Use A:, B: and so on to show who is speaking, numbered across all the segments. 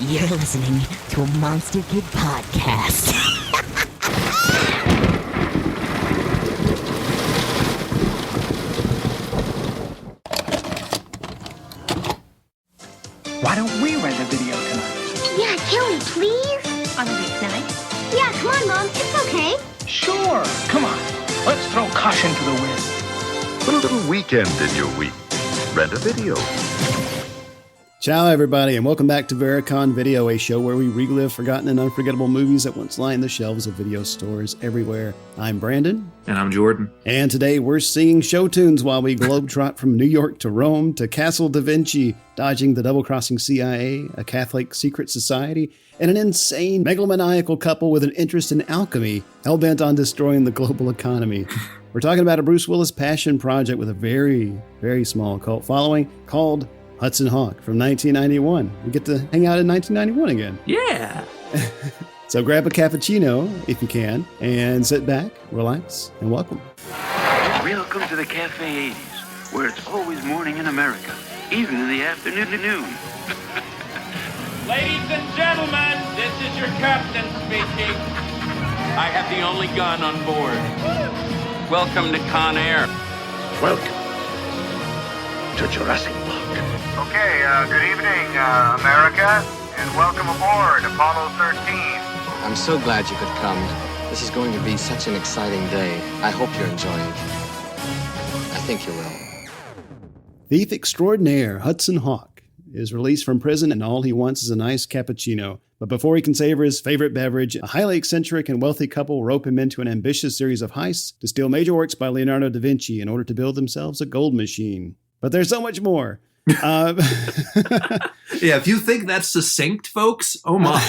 A: You're listening to a Monster Kid podcast.
B: Why don't we rent a video tonight?
C: Yeah, can we please?
D: On a weeknight?
C: Yeah, come on, Mom. It's okay.
B: Sure. Come on. Let's throw caution to the wind.
E: Put a little weekend in your week. Rent a video.
F: Ciao, everybody, and welcome back to Vericon Video, a show where we relive forgotten and unforgettable movies that once lined the shelves of video stores everywhere. I'm Brandon.
G: And I'm Jordan.
F: And today we're singing show tunes while we globetrot from New York to Rome to Castle da Vinci, dodging the double-crossing CIA, a Catholic secret society, and an insane megalomaniacal couple with an interest in alchemy, hellbent on destroying the global economy. We're talking about a Bruce Willis passion project with a very, very small cult following called Hudson Hawk from 1991. We get to hang out in 1991 again.
G: Yeah.
F: So grab a cappuccino if you can and sit back, relax, and welcome.
H: Welcome to the Cafe 80s, where it's always morning in America, even in the afternoon.
I: Ladies and gentlemen, this is your captain speaking. I have the only gun on board. Welcome to Con Air.
E: Welcome to Jurassic Park.
J: Okay, good evening, America, and welcome aboard Apollo 13.
K: I'm so glad you could come. This is going to be such an exciting day. I hope you're enjoying it. I think you will.
F: Thief extraordinaire Hudson Hawk is released from prison and all he wants is a nice cappuccino. But before he can savor his favorite beverage, a highly eccentric and wealthy couple rope him into an ambitious series of heists to steal major works by Leonardo da Vinci in order to build themselves a gold machine. But there's so much more.
G: Yeah, if you think that's succinct, folks, oh my.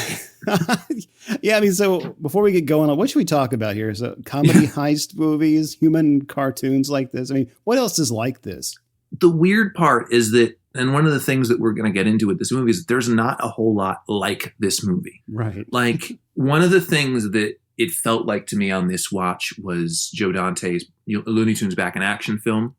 F: Yeah, I mean, so before we get going on, what should we talk about here? So comedy heist movies, human cartoons like this. I mean, what else is like this?
G: The weird part is that, and one of the things that we're going to get into with this movie is that there's not a whole lot like this movie.
F: Right.
G: Like, one of the things that it felt like to me on this watch was Joe Dante's Looney Tunes Back in Action film,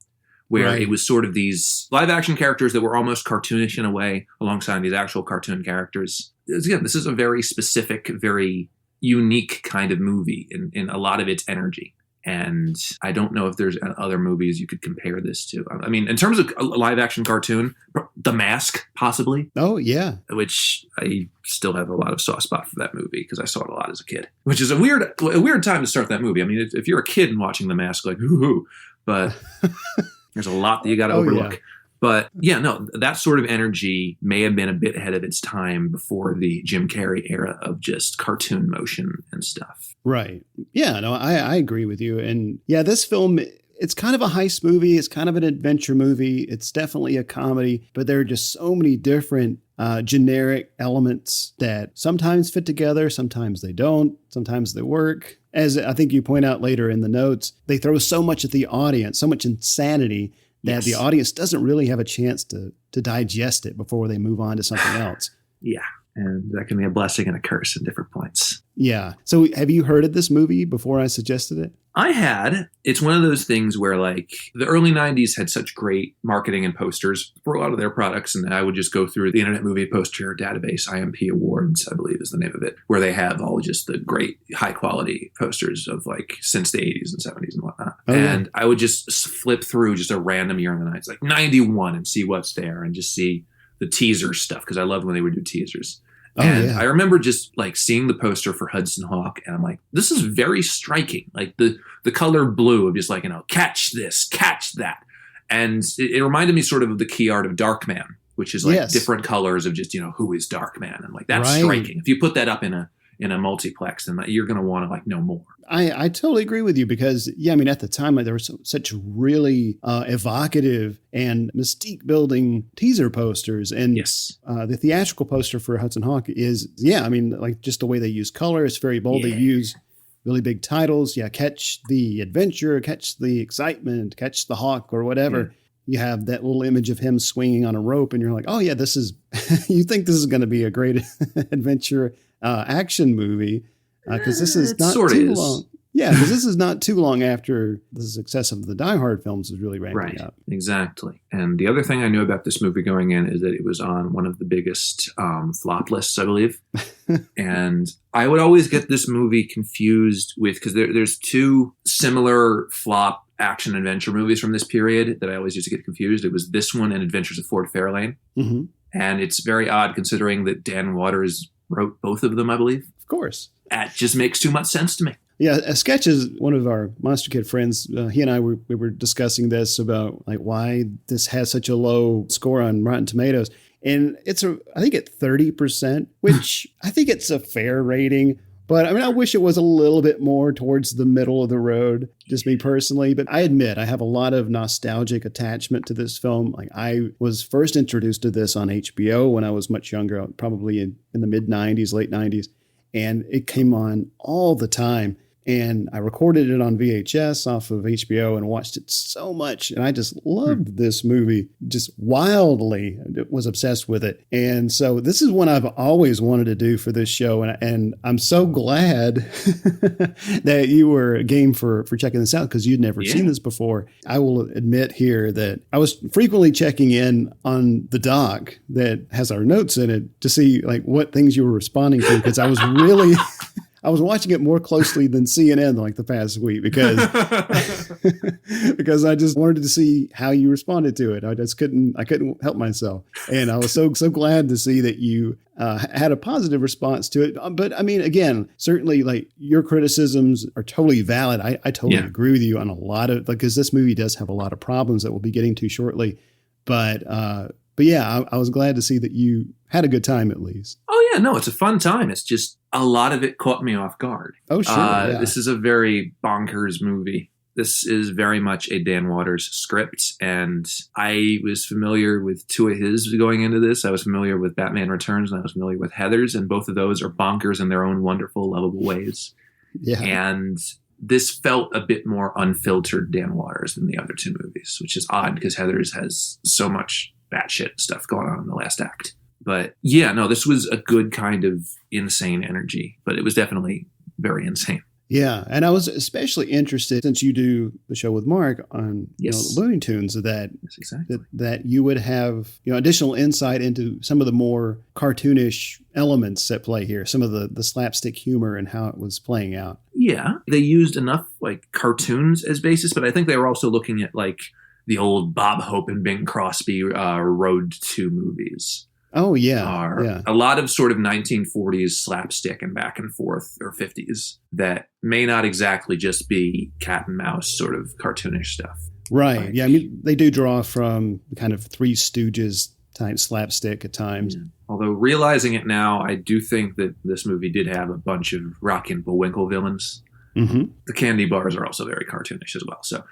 G: where It was sort of these live action characters that were almost cartoonish in a way alongside these actual cartoon characters. Again, this is a very specific, very unique kind of movie in a lot of its energy. And I don't know if there's other movies you could compare this to. I mean, in terms of a live action cartoon, The Mask, possibly.
F: Oh, yeah.
G: Which I still have a lot of soft spot for that movie because I saw it a lot as a kid, which is a weird time to start that movie. I mean, if you're a kid and watching The Mask, like, hoo-hoo, but there's a lot that you got to overlook. Yeah. But yeah, no, that sort of energy may have been a bit ahead of its time before the Jim Carrey era of just cartoon motion and stuff.
F: Right. Yeah, no, I agree with you. And yeah, this film, it's kind of a heist movie. It's kind of an adventure movie. It's definitely a comedy, but there are just so many different generic elements that sometimes fit together. Sometimes they don't. Sometimes they work. As I think you point out later in the notes, they throw so much at the audience, so much insanity that the audience doesn't really have a chance to digest it before they move on to something else.
G: Yeah. And that can be a blessing and a curse at different points.
F: Yeah. So have you heard of this movie before I suggested it?
G: I had. It's one of those things where, like, the early 90s had such great marketing and posters for a lot of their products. And I would just go through the Internet Movie Poster Database, IMP Awards, I believe is the name of it, where they have all just the great high quality posters of, like, since the 80s and 70s and whatnot. Oh, and I would just flip through just a random year in the night, like 91, and see what's there and just see the teaser stuff, because I loved when they would do teasers. And I remember just like seeing the poster for Hudson Hawk, and I'm like, this is very striking. Like the color blue of just like, catch this, catch that. And it reminded me sort of the key art of Darkman, which is like different colors of just, who is Darkman? And like, that's striking. If you put that up in a multiplex, then you're going to want to like know more.
F: I totally agree with you because, yeah, I mean, at the time, there were such really evocative and mystique building teaser posters. And the theatrical poster for Hudson Hawk is, I mean, like just the way they use color, it's very bold. They use really big titles. Yeah, catch the adventure, catch the excitement, catch the hawk or whatever. You have that little image of him swinging on a rope and you're like, oh, yeah, this is, you think this is going to be a great adventure action movie. Because this is not too long. Yeah, because this is not too long after the success of the Die Hard films was really ramping up.
G: Exactly. And the other thing I knew about this movie going in is that it was on one of the biggest flop lists, I believe. And I would always get this movie confused with, because there's two similar flop action adventure movies from this period that I always used to get confused. It was this one and Adventures of Ford Fairlane.
F: Mm-hmm.
G: And it's very odd considering that Dan Waters wrote both of them, I believe.
F: Of course.
G: That just makes too much sense to me.
F: Yeah, a sketch is one of our Monster Kid friends. He and I we were discussing this about like why this has such a low score on Rotten Tomatoes, and I think at 30%, which I think it's a fair rating. But I mean, I wish it was a little bit more towards the middle of the road, just me personally. But I admit I have a lot of nostalgic attachment to this film. Like I was first introduced to this on HBO when I was much younger, probably in the mid 90s, late 90s, and it came on all the time. And I recorded it on VHS off of HBO and watched it so much. And I just loved this movie, just wildly was obsessed with it. And so this is one I've always wanted to do for this show. And I'm so glad that you were game for checking this out because you'd never seen this before. I will admit here that I was frequently checking in on the doc that has our notes in it to see like what things you were responding to because I was really... I was watching it more closely than CNN like the past week because I just wanted to see how you responded to it. I couldn't help myself. And I was so glad to see that you had a positive response to it. But I mean, again, certainly like your criticisms are totally valid. I totally agree with you on a lot of, because this movie does have a lot of problems that we'll be getting to shortly. But yeah, I was glad to see that you had a good time at least.
G: Oh, yeah. No, it's a fun time. It's just a lot of it caught me off guard.
F: Oh, sure.
G: This is a very bonkers movie. This is very much a Dan Waters script. And I was familiar with two of his going into this. I was familiar with Batman Returns and I was familiar with Heathers. And both of those are bonkers in their own wonderful, lovable ways.
F: Yeah.
G: And this felt a bit more unfiltered Dan Waters than the other two movies, which is odd because Heathers has so much batshit stuff going on in the last act. But yeah, no, this was a good kind of insane energy, but it was definitely very insane.
F: Yeah. And I was especially interested, since you do the show with Mark on Looney Tunes, that you would have additional insight into some of the more cartoonish elements at play here, some of the slapstick humor and how it was playing out.
G: Yeah. They used enough like cartoons as basis, but I think they were also looking at like the old Bob Hope and Bing Crosby Road to movies.
F: Oh, yeah.
G: A lot of sort of 1940s slapstick and back and forth, or 50s, that may not exactly just be cat and mouse sort of cartoonish stuff.
F: Right.
G: Like,
F: yeah. I mean, they do draw from kind of Three Stooges type slapstick at times.
G: Yeah. Although realizing it now, I do think that this movie did have a bunch of Rocky and Bullwinkle villains.
F: Mm-hmm.
G: The candy bars are also very cartoonish as well. So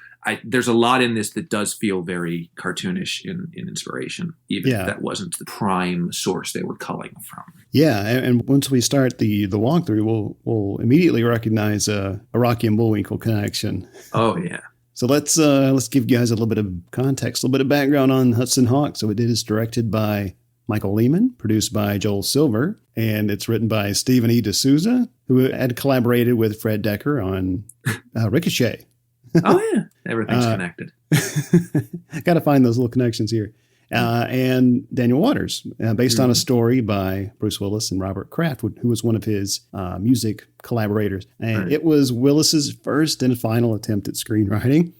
G: there's a lot in this that does feel very cartoonish in inspiration, even if that wasn't the prime source they were culling from.
F: Yeah, and once we start the walkthrough, we'll immediately recognize a Rocky and Bullwinkle connection.
G: Oh yeah.
F: So let's give you guys a little bit of context, a little bit of background on Hudson Hawk. So it is directed by Michael Lehman, produced by Joel Silver, and it's written by Stephen E. D'Souza, who had collaborated with Fred Dekker on Ricochet.
G: Oh, yeah. Everything's connected.
F: Got to find those little connections here. And Daniel Waters, based on a story by Bruce Willis and Robert Kraft, who was one of his music collaborators. And it was Willis's first and final attempt at screenwriting.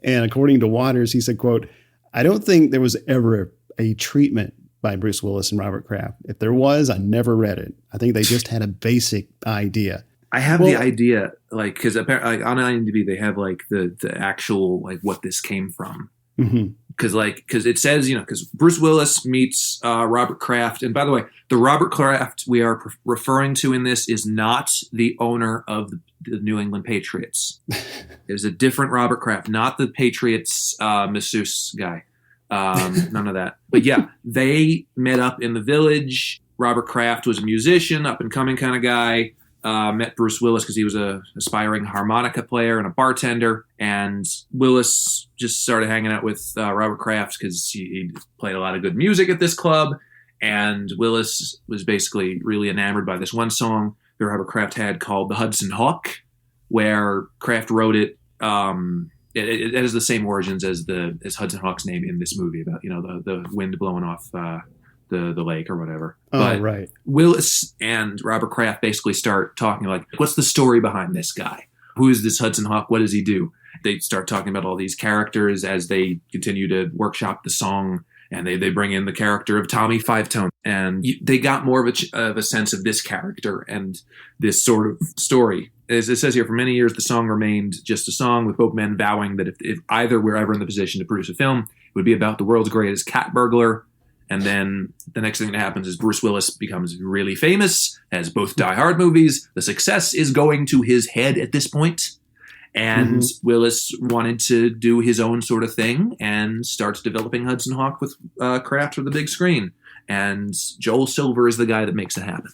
F: And according to Waters, he said, quote, "I don't think there was ever a treatment by Bruce Willis and Robert Kraft. If there was, I never read it. I think they just had a basic idea."
G: I have the idea, like, because apparently, like, on IMDb they have like the actual like what this came from. Because it says because Bruce Willis meets Robert Kraft, and by the way, the Robert Kraft we are referring to in this is not the owner of the New England Patriots. There's a different Robert Kraft, not the Patriots masseuse guy. None of that. But yeah, they met up in the village. Robert Kraft was a musician, up and coming kind of guy. Met Bruce Willis because he was a aspiring harmonica player and a bartender. And Willis just started hanging out with Robert Kraft because he played a lot of good music at this club. And Willis was basically really enamored by this one song that Robert Kraft had called The Hudson Hawk, where Kraft wrote it. It has the same origins as Hudson Hawk's name in this movie about, the wind blowing off the lake or whatever. But
F: right.
G: Willis and Robert Kraft basically start talking like, what's the story behind this guy? Who is this Hudson Hawk? What does he do? They start talking about all these characters as they continue to workshop the song, and they bring in the character of Tommy Five Tone, and they got more of a sense of this character and this sort of story. As it says here, for many years, the song remained just a song, with both men vowing that if either were ever in the position to produce a film, it would be about the world's greatest cat burglar. And then the next thing that happens is Bruce Willis becomes really famous, has both Die Hard movies. The success is going to his head at this point. And Willis wanted to do his own sort of thing and starts developing Hudson Hawk with Kraft for the big screen. And Joel Silver is the guy that makes it happen.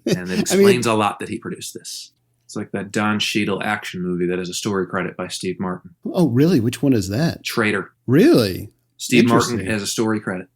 G: And it explains a lot that he produced this. It's like that Don Cheadle action movie that has a story credit by Steve Martin.
F: Oh, really? Which one is that?
G: Traitor.
F: Really?
G: Steve Martin has a story credit.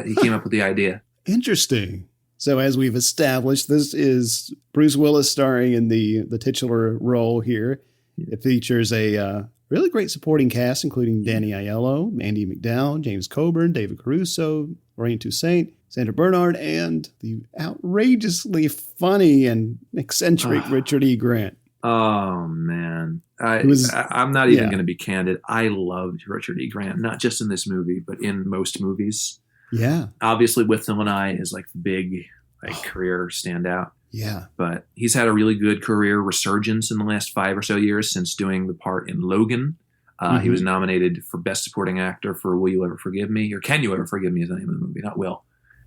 G: He came up with the idea.
F: Interesting. So as we've established, this is Bruce Willis starring in the titular role here. It features a really great supporting cast, including Danny Aiello, Andy McDowell, James Coburn, David Caruso, Lorraine Toussaint, Sandra Bernard, and the outrageously funny and eccentric Richard E. Grant.
G: Oh, man. I'm not even going to be candid. I loved Richard E. Grant, not just in this movie, but in most movies.
F: Yeah.
G: Obviously, With Them and I is like the big career standout.
F: Yeah.
G: But he's had a really good career resurgence in the last 5 or so years since doing the part in Logan. He was nominated for Best Supporting Actor for Will You Ever Forgive Me? Or Can You Ever Forgive Me is the name of the movie, not Will.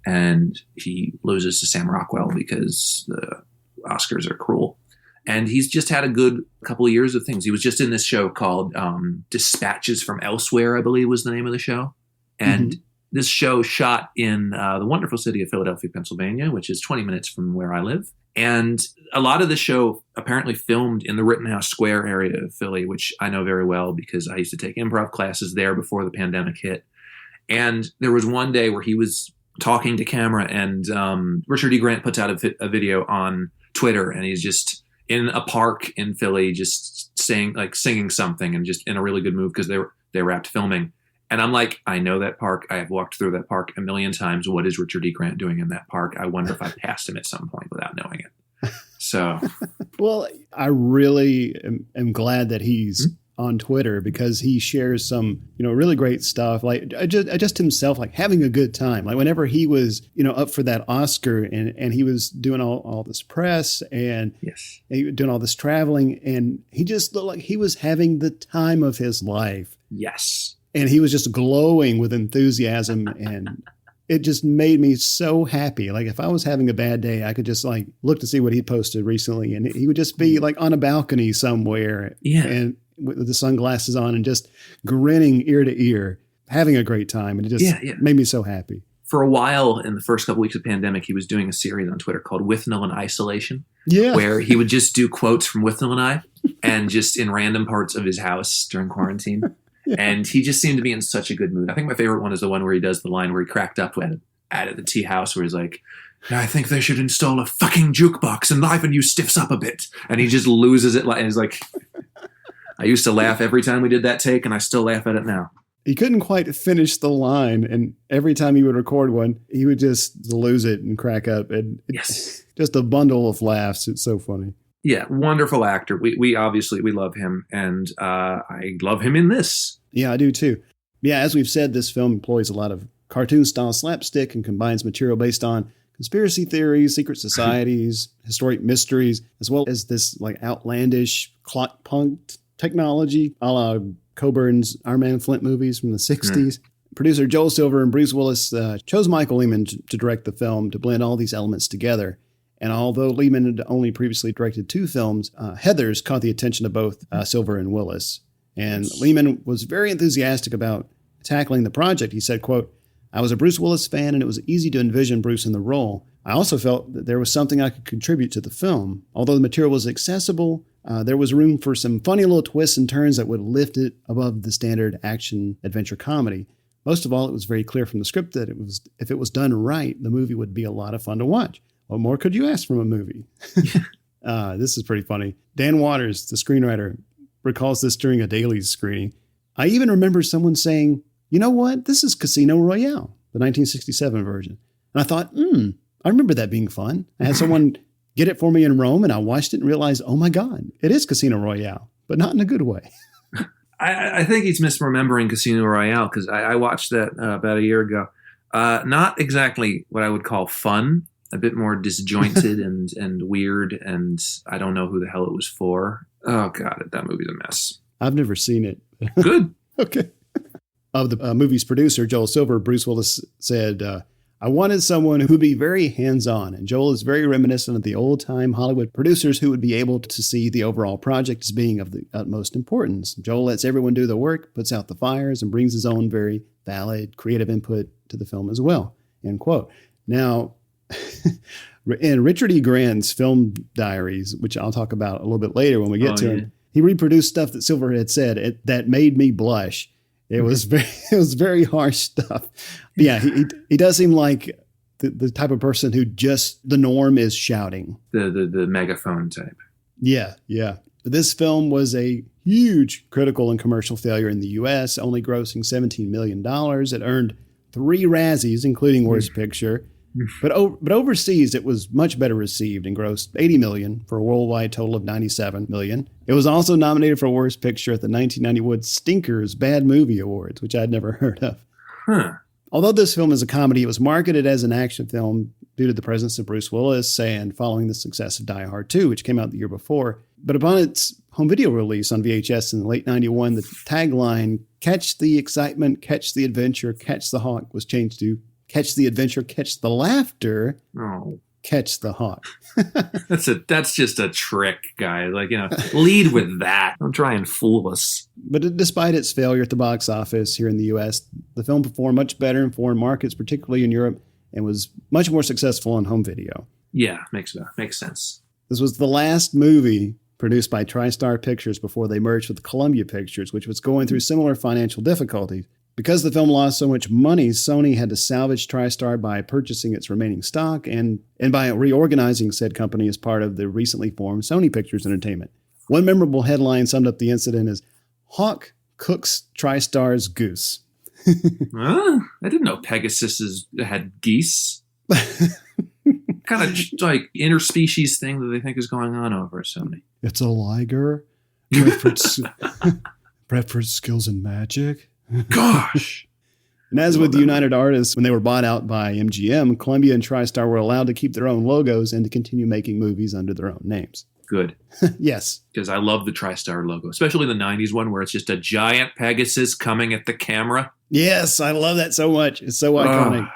G: And he loses to Sam Rockwell because the Oscars are cruel. And he's just had a good couple of years of things. He was just in this show called Dispatches from Elsewhere, I believe was the name of the show. And this show shot in the wonderful city of Philadelphia, Pennsylvania, which is 20 minutes from where I live. And a lot of the show apparently filmed in the Rittenhouse Square area of Philly, which I know very well because I used to take improv classes there before the pandemic hit. And there was one day where he was talking to camera, and Richard E. Grant puts out a video on Twitter, and he's just in a park in Philly, just singing something, and just in a really good mood because they wrapped filming. And I'm like, I know that park. I have walked through that park a million times. What is Richard E. Grant doing in that park? I wonder if I passed him at some point without knowing it. So,
F: well, I really am glad that he's on Twitter because he shares some, really great stuff. Like just himself, like having a good time. Like whenever he was, up for that Oscar and he was doing all this press and doing all this traveling, and he just looked like he was having the time of his life.
G: Yes.
F: And he was just glowing with enthusiasm, and it just made me so happy. Like if I was having a bad day, I could just like look to see what he posted recently, and he would just be like on a balcony somewhere, and with the sunglasses on and just grinning ear to ear, having a great time, and it just made me so happy.
G: For a while, in the first couple weeks of the pandemic, he was doing a series on Twitter called Withnell in Isolation, where he would just do quotes from Withnell and I, and just in random parts of his house during quarantine. Yeah. And he just seemed to be in such a good mood. I think my favorite one is the one where he does the line where he cracked up at the tea house where he's like, I think they should install a fucking jukebox and liven you stiffs up a bit. And he just loses it. And he's like, I used to laugh every time we did that take, and I still laugh at it now.
F: He couldn't quite finish the line. And every time he would record one, he would just lose it and crack up. And it's just a bundle of laughs. It's so funny.
G: Yeah, wonderful actor. We obviously love him, and I love him in this.
F: Yeah, I do too. Yeah, as we've said, this film employs a lot of cartoon-style slapstick and combines material based on conspiracy theories, secret societies, historic mysteries, as well as this like outlandish clock punk technology, a la Coburn's Iron Man Flint movies from the 60s. Producer Joel Silver and Bruce Willis chose Michael Lehman to direct the film to blend all these elements together. And although Lehman had only previously directed 2 films, Heathers caught the attention of both Silver and Willis. And Lehman was very enthusiastic about tackling the project. He said, quote, I was a Bruce Willis fan, and it was easy to envision Bruce in the role. I also felt that there was something I could contribute to the film. Although the material was accessible, there was room for some funny little twists and turns that would lift it above the standard action-adventure comedy. Most of all, it was very clear from the script that if it was done right, the movie would be a lot of fun to watch. What more could you ask from a movie? This is pretty funny. Dan Waters, the screenwriter, recalls this during a daily screening. I even remember someone saying, you know what? This is Casino Royale, the 1967 version. And I thought, I remember that being fun. I had someone get it for me in Rome, and I watched it and realized, oh my God, it is Casino Royale, but not in a good way.
G: I think he's misremembering Casino Royale because I watched that about a year ago. Not exactly what I would call fun, a bit more disjointed and weird, and I don't know who the hell it was for. Oh, God, that movie's a mess.
F: I've never seen it.
G: Good.
F: Okay. Of the movie's producer, Joel Silver, Bruce Willis said, I wanted someone who would be very hands-on, and Joel is very reminiscent of the old-time Hollywood producers who would be able to see the overall project as being of the utmost importance. Joel lets everyone do the work, puts out the fires, and brings his own very valid creative input to the film as well. End quote. Now, in Richard E. Grant's film diaries, which I'll talk about a little bit later when we get to him, he reproduced stuff that Silver had said that made me blush. It was very harsh stuff. But yeah, he does seem like the type of person who just the norm is shouting.
G: The megaphone type.
F: Yeah. But this film was a huge critical and commercial failure in the U.S., only grossing $17 million. It earned 3 Razzies, including Worst Picture. But overseas, it was much better received and grossed $80 million for a worldwide total of $97 million. It was also nominated for Worst Picture at the 1991 Stinkers Bad Movie Awards, which I'd never heard of. Although this film is a comedy, it was marketed as an action film due to the presence of Bruce Willis and following the success of Die Hard 2, which came out the year before. But upon its home video release on VHS in the late 91, the tagline, "Catch the excitement, catch the adventure, catch the hawk," was changed to "Catch the adventure, catch the laughter, catch the hawk."
G: That's just a trick, guy. Lead with that. Don't try and fool us.
F: But despite its failure at the box office here in the U.S., the film performed much better in foreign markets, particularly in Europe, and was much more successful on home video.
G: Yeah, makes sense.
F: This was the last movie produced by TriStar Pictures before they merged with Columbia Pictures, which was going through similar financial difficulties. Because the film lost so much money, Sony had to salvage TriStar by purchasing its remaining stock and by reorganizing said company as part of the recently formed Sony Pictures Entertainment. One memorable headline summed up the incident as, "Hawk cooks TriStar's goose."
G: I didn't know Pegasus had geese. Kind of like interspecies thing that they think is going on over at Sony.
F: It's a liger. Bradford's skills in magic.
G: Gosh.
F: And as with the United Artists, when they were bought out by MGM, Columbia and TriStar were allowed to keep their own logos and to continue making movies under their own names.
G: Good.
F: Yes.
G: Because I love the TriStar logo, especially the 90s one where it's just a giant Pegasus coming at the camera.
F: Yes, I love that so much. It's so iconic.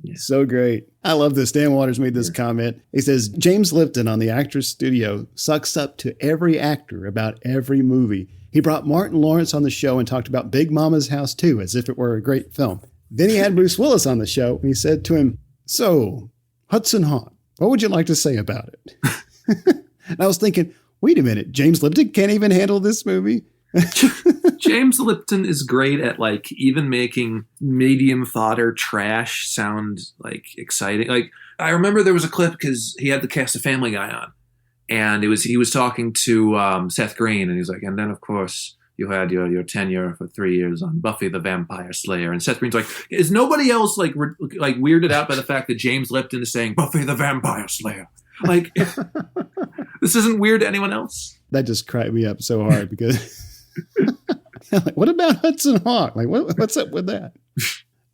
F: Yeah. So great. I love this. Dan Waters made this comment. He says, James Lipton on the Actors Studio sucks up to every actor about every movie. He brought Martin Lawrence on the show and talked about Big Mama's House 2 as if it were a great film. Then he had Bruce Willis on the show and he said to him, "So, Hudson Hawk, what would you like to say about it?" And I was thinking, wait a minute, James Lipton can't even handle this movie?
G: James Lipton is great at even making medium fodder trash sound exciting. I remember there was a clip because he had the cast of Family Guy on, and he was talking to Seth Green, and he's like, and then of course you had your tenure for 3 years on Buffy the Vampire Slayer, and Seth Green's like, is nobody else weirded out by the fact that James Lipton is saying Buffy the Vampire Slayer? This isn't weird to anyone else.
F: That just cracked me up so hard because. What about Hudson Hawk? What's up with that?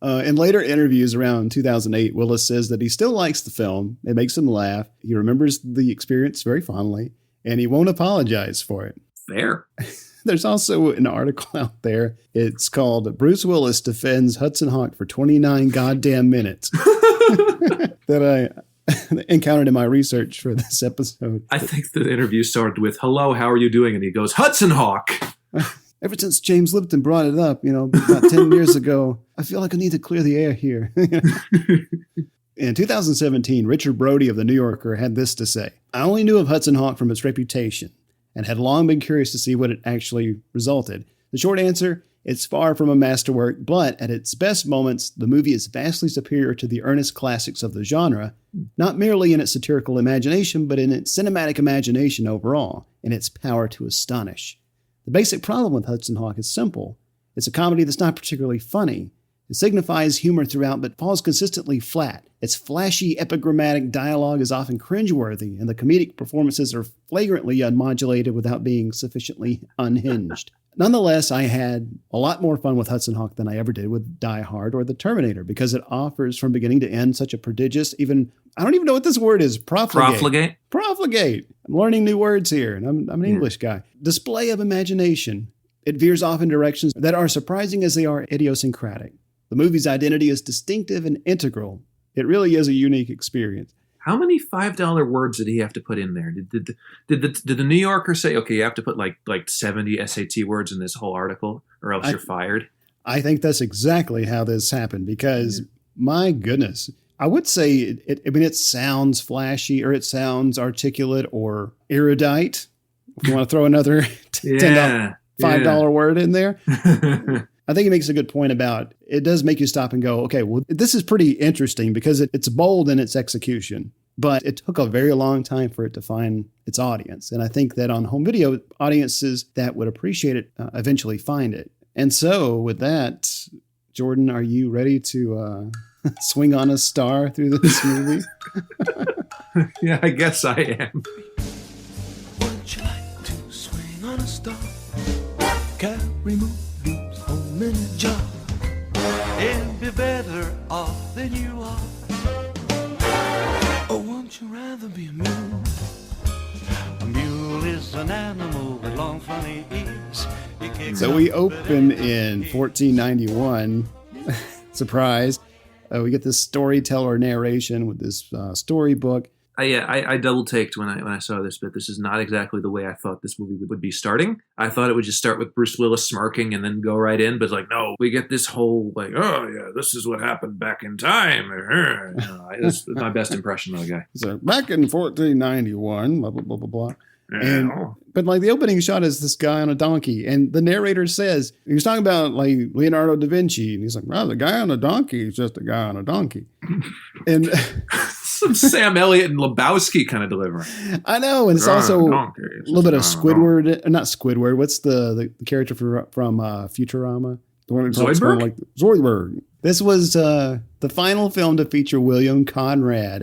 F: In later interviews around 2008, Willis says that he still likes the film. It makes him laugh. He remembers the experience very fondly, and he won't apologize for it.
G: Fair.
F: There's also an article out there. It's called "Bruce Willis Defends Hudson Hawk for 29 Goddamn Minutes" that I encountered in my research for this episode.
G: I think the interview started with, "Hello, how are you doing?" And he goes, "Hudson Hawk."
F: Ever since James Lipton brought it up, about 10 years ago, I feel like I need to clear the air here. In 2017, Richard Brody of The New Yorker had this to say: "I only knew of Hudson Hawk from its reputation and had long been curious to see what it actually resulted. The short answer, It's far from a masterwork, but at its best moments, the movie is vastly superior to the earnest classics of the genre, not merely in its satirical imagination, but in its cinematic imagination overall, and its power to astonish. The basic problem with Hudson Hawk is simple. It's a comedy that's not particularly funny. It signifies humor throughout, but falls consistently flat. Its flashy, epigrammatic dialogue is often cringeworthy, and the comedic performances are flagrantly unmodulated without being sufficiently unhinged. Nonetheless, I had a lot more fun with Hudson Hawk than I ever did with Die Hard or The Terminator, because it offers from beginning to end such a prodigious, I don't even know what this word is, profligate. Profligate. I'm learning new words here, and I'm an English guy. Display of imagination. It veers off in directions that are surprising as they are idiosyncratic. The movie's identity is distinctive and integral. It really is a unique experience.
G: How many $5 words did he have to put in there? Did the New Yorker say, okay, you have to put like 70 SAT words in this whole article, or else you're fired?
F: I think that's exactly how this happened, because my goodness, I would say it sounds flashy, or it sounds articulate or erudite. If you want to throw another $5 word in there. I think it makes a good point about it does make you stop and go, okay, well, this is pretty interesting because it's bold in its execution, but it took a very long time for it to find its audience. And I think that on home video, audiences that would appreciate it eventually find it. And so with that, Jordan, are you ready to swing on a star through this movie?
G: Yeah, I guess I am.
D: Would you like to swing on a star? Carry movies home in a jar and be better off than you are. Or won't you rather be a mule? A mule is an animal with long funny ears.
F: So we open in 1491. Surprise. We get this storyteller narration with this storybook.
G: I double-taked when I saw this bit. This is not exactly the way I thought this movie would be starting. I thought it would just start with Bruce Willis smirking and then go right in. But it's like, no, we get this whole, like, oh, yeah, this is what happened back in time. That's my best impression of the guy.
F: So back in 1491, blah, blah, blah, blah, blah. But like the opening shot is this guy on a donkey, and the narrator says he was talking about like Leonardo da Vinci, and he's like, "Well, the guy on a donkey is just a guy on a donkey." And
G: some Sam Elliott and Lebowski kind of delivery.
F: I know, and it's also a little bit of Squidward, not Squidward. What's the character from Futurama? The one who talks like Zoidberg. This was the final film to feature William Conrad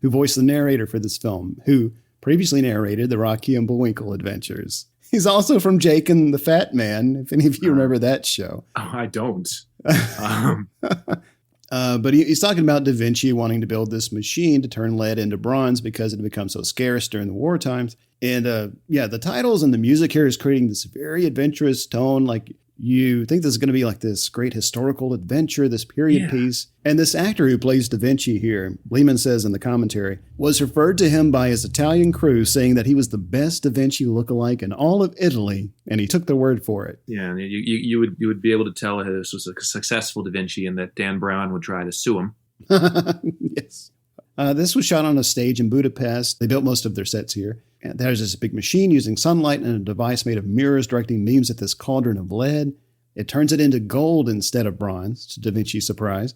F: who voiced the narrator for this film, who previously narrated the Rocky and Bullwinkle adventures. He's also from Jake and the Fat Man, if any of you remember that show.
G: Oh, I don't.
F: But he's talking about Da Vinci wanting to build this machine to turn lead into bronze because it had become so scarce during the war times. And the titles and the music here is creating this very adventurous tone. Like you think this is going to be like this great historical adventure, this period piece. And this actor who plays Da Vinci here, Lehman says in the commentary, was referred to him by his Italian crew, saying that he was the best Da Vinci lookalike in all of Italy, and he took their word for it.
G: Yeah, you would be able to tell this was a successful Da Vinci, and that Dan Brown would try to sue him.
F: Yes. This was shot on a stage in Budapest. They built most of their sets here. And there's this big machine using sunlight and a device made of mirrors directing beams at this cauldron of lead. It turns it into gold instead of bronze, to Da Vinci's surprise.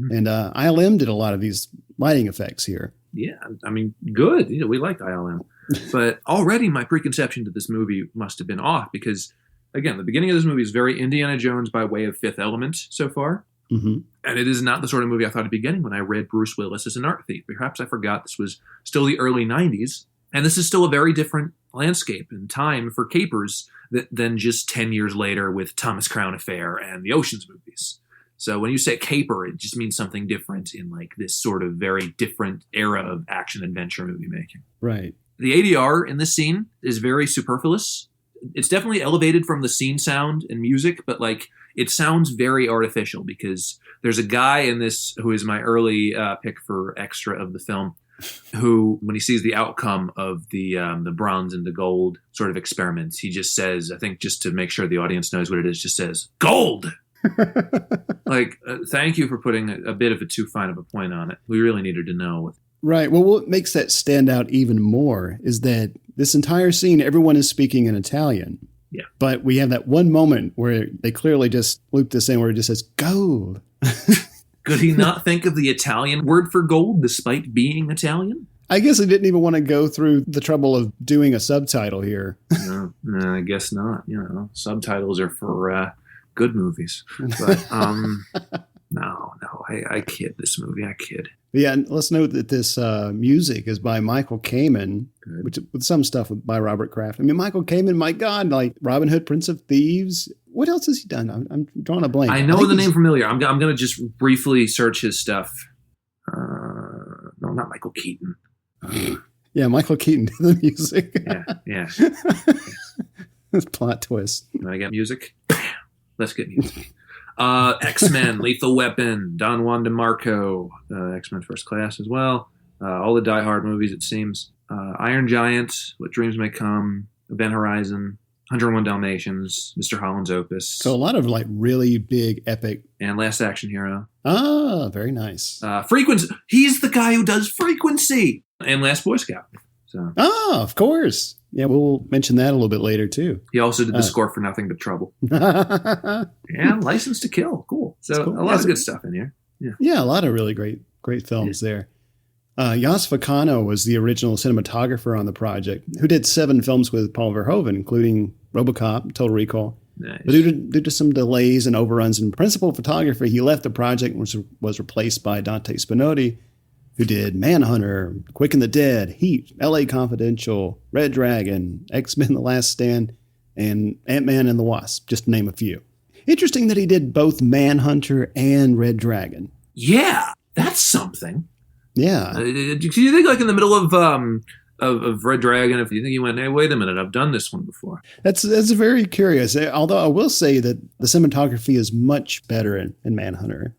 F: And ILM did a lot of these lighting effects here.
G: Yeah, I mean, good. We like ILM. But already my preconception to this movie must have been off because, again, the beginning of this movie is very Indiana Jones by way of Fifth Element so far. Mm-hmm. And it is not the sort of movie I thought at the beginning when I read Bruce Willis as an art thief. Perhaps I forgot this was still the early 90s. And this is still a very different landscape and time for capers than just 10 years later with Thomas Crown Affair and the Ocean's movies. So when you say caper, it just means something different in like this sort of very different era of action-adventure movie making.
F: Right.
G: The ADR in this scene is very superfluous. It's definitely elevated from the scene sound and music, but like it sounds very artificial because there's a guy in this who is my early pick for extra of the film, who, when he sees the outcome of the bronze and the gold sort of experiments, he just says, I think just to make sure the audience knows what it is, just says, "Gold!" Thank you for putting a bit of a too fine of a point on it. We really needed to know.
F: Right. Well, what makes that stand out even more is that this entire scene, everyone is speaking in Italian.
G: Yeah.
F: But we have that one moment where they clearly just loop this in where it just says gold.
G: Could he not think of the Italian word for gold despite being Italian?
F: I guess he didn't even want to go through the trouble of doing a subtitle here.
G: No, I guess not. Subtitles are for good movies. But no, I kid this movie. I kid.
F: Yeah, and let's note that this music is by Michael Kamen, which with some stuff by Robert Kraft. I mean, Michael Kamen, my God, like Robin Hood, Prince of Thieves. What else has he done? I'm drawing a blank.
G: I know the name familiar. I'm going to just briefly search his stuff. No, not Michael Keaton.
F: Yeah, Michael Keaton did the music.
G: Yeah.
F: This plot twist.
G: Can I get music? Let's get music. X-Men, Lethal Weapon, Don Juan DeMarco, X-Men First Class as well. All the Die Hard movies, it seems. Iron Giant, What Dreams May Come, Event Horizon, 101 Dalmatians, Mr. Holland's Opus.
F: So a lot of like really big, epic.
G: And Last Action Hero.
F: Ah, very nice.
G: Frequency. He's the guy who does Frequency. And Last Boy Scout. So.
F: Oh, of course. Yeah, we'll mention that a little bit later, too.
G: He also did the score for Nothing But Trouble. And License to Kill. Cool. So cool. A lot of good stuff in here.
F: Yeah, a lot of really great films there. Jos Vacano was the original cinematographer on the project, who did 7 films with Paul Verhoeven, including RoboCop, Total Recall.
G: Nice.
F: But due to some delays and overruns in principal photography, he left the project and was replaced by Dante Spinotti, who did Manhunter, Quick and the Dead, Heat, L.A. Confidential, Red Dragon, X-Men The Last Stand, and Ant-Man and the Wasp, just to name a few. Interesting that he did both Manhunter and Red Dragon.
G: Yeah, that's something.
F: Yeah.
G: Do you think like in the middle of Red Dragon, if you think he went, hey, wait a minute, I've done this one before?
F: That's very curious. Although I will say that the cinematography is much better in Manhunter.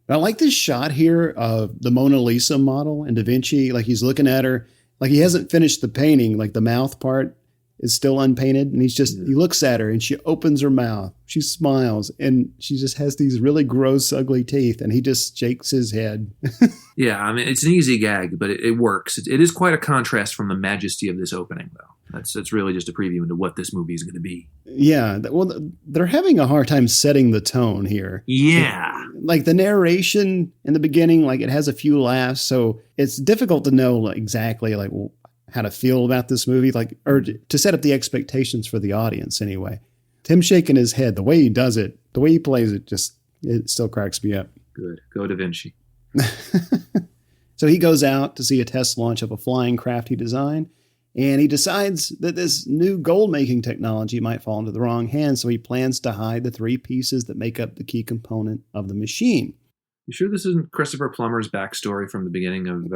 F: I like this shot here of the Mona Lisa model and Da Vinci. Like he's looking at her, like he hasn't finished the painting. Like the mouth part is still unpainted. And he looks at her and she opens her mouth. She smiles and she just has these really gross, ugly teeth. And he just shakes his head.
G: Yeah, I mean, it's an easy gag, but it works. It is quite a contrast from the majesty of this opening, though. It's really just a preview into what this movie is going to be.
F: Yeah, well, they're having a hard time setting the tone here.
G: Yeah.
F: Like the narration in the beginning, like it has a few laughs, so it's difficult to know exactly like how to feel about this movie, like or to set up the expectations for the audience anyway. Tim shaking his head, the way he does it, the way he plays it, it still cracks me up.
G: Good. Go Da Vinci.
F: So he goes out to see a test launch of a flying craft he designed. And he decides that this new gold-making technology might fall into the wrong hands, so he plans to hide the 3 pieces that make up the key component of the machine.
G: You sure this isn't Christopher Plummer's backstory from the beginning of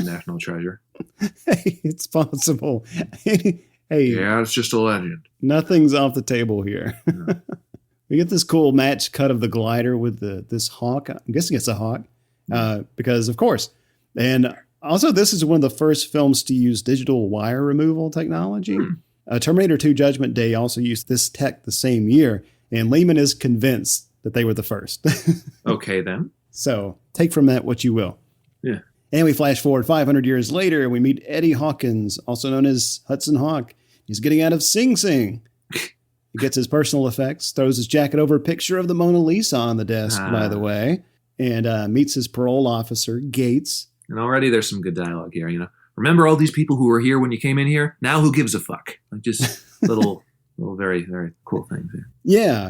G: National Treasure?
F: Hey, it's possible. Hey,
G: yeah, it's just a legend.
F: Nothing's off the table here. No. We get this cool match cut of the glider with this hawk. I'm guessing it's a hawk, because of course. And also, this is one of the first films to use digital wire removal technology. Terminator 2 Judgment Day also used this tech the same year, and Lehman is convinced that they were the first.
G: Okay, then.
F: So take from that what you will.
G: Yeah.
F: And we flash forward 500 years later, and we meet Eddie Hawkins, also known as Hudson Hawk. He's getting out of Sing Sing. He gets his personal effects, throws his jacket over a picture of the Mona Lisa on the desk, by the way, and meets his parole officer, Gates.
G: And already there's some good dialogue here, you know. Remember all these people who were here when you came in here? Now who gives a fuck? Like just little very, very cool things here.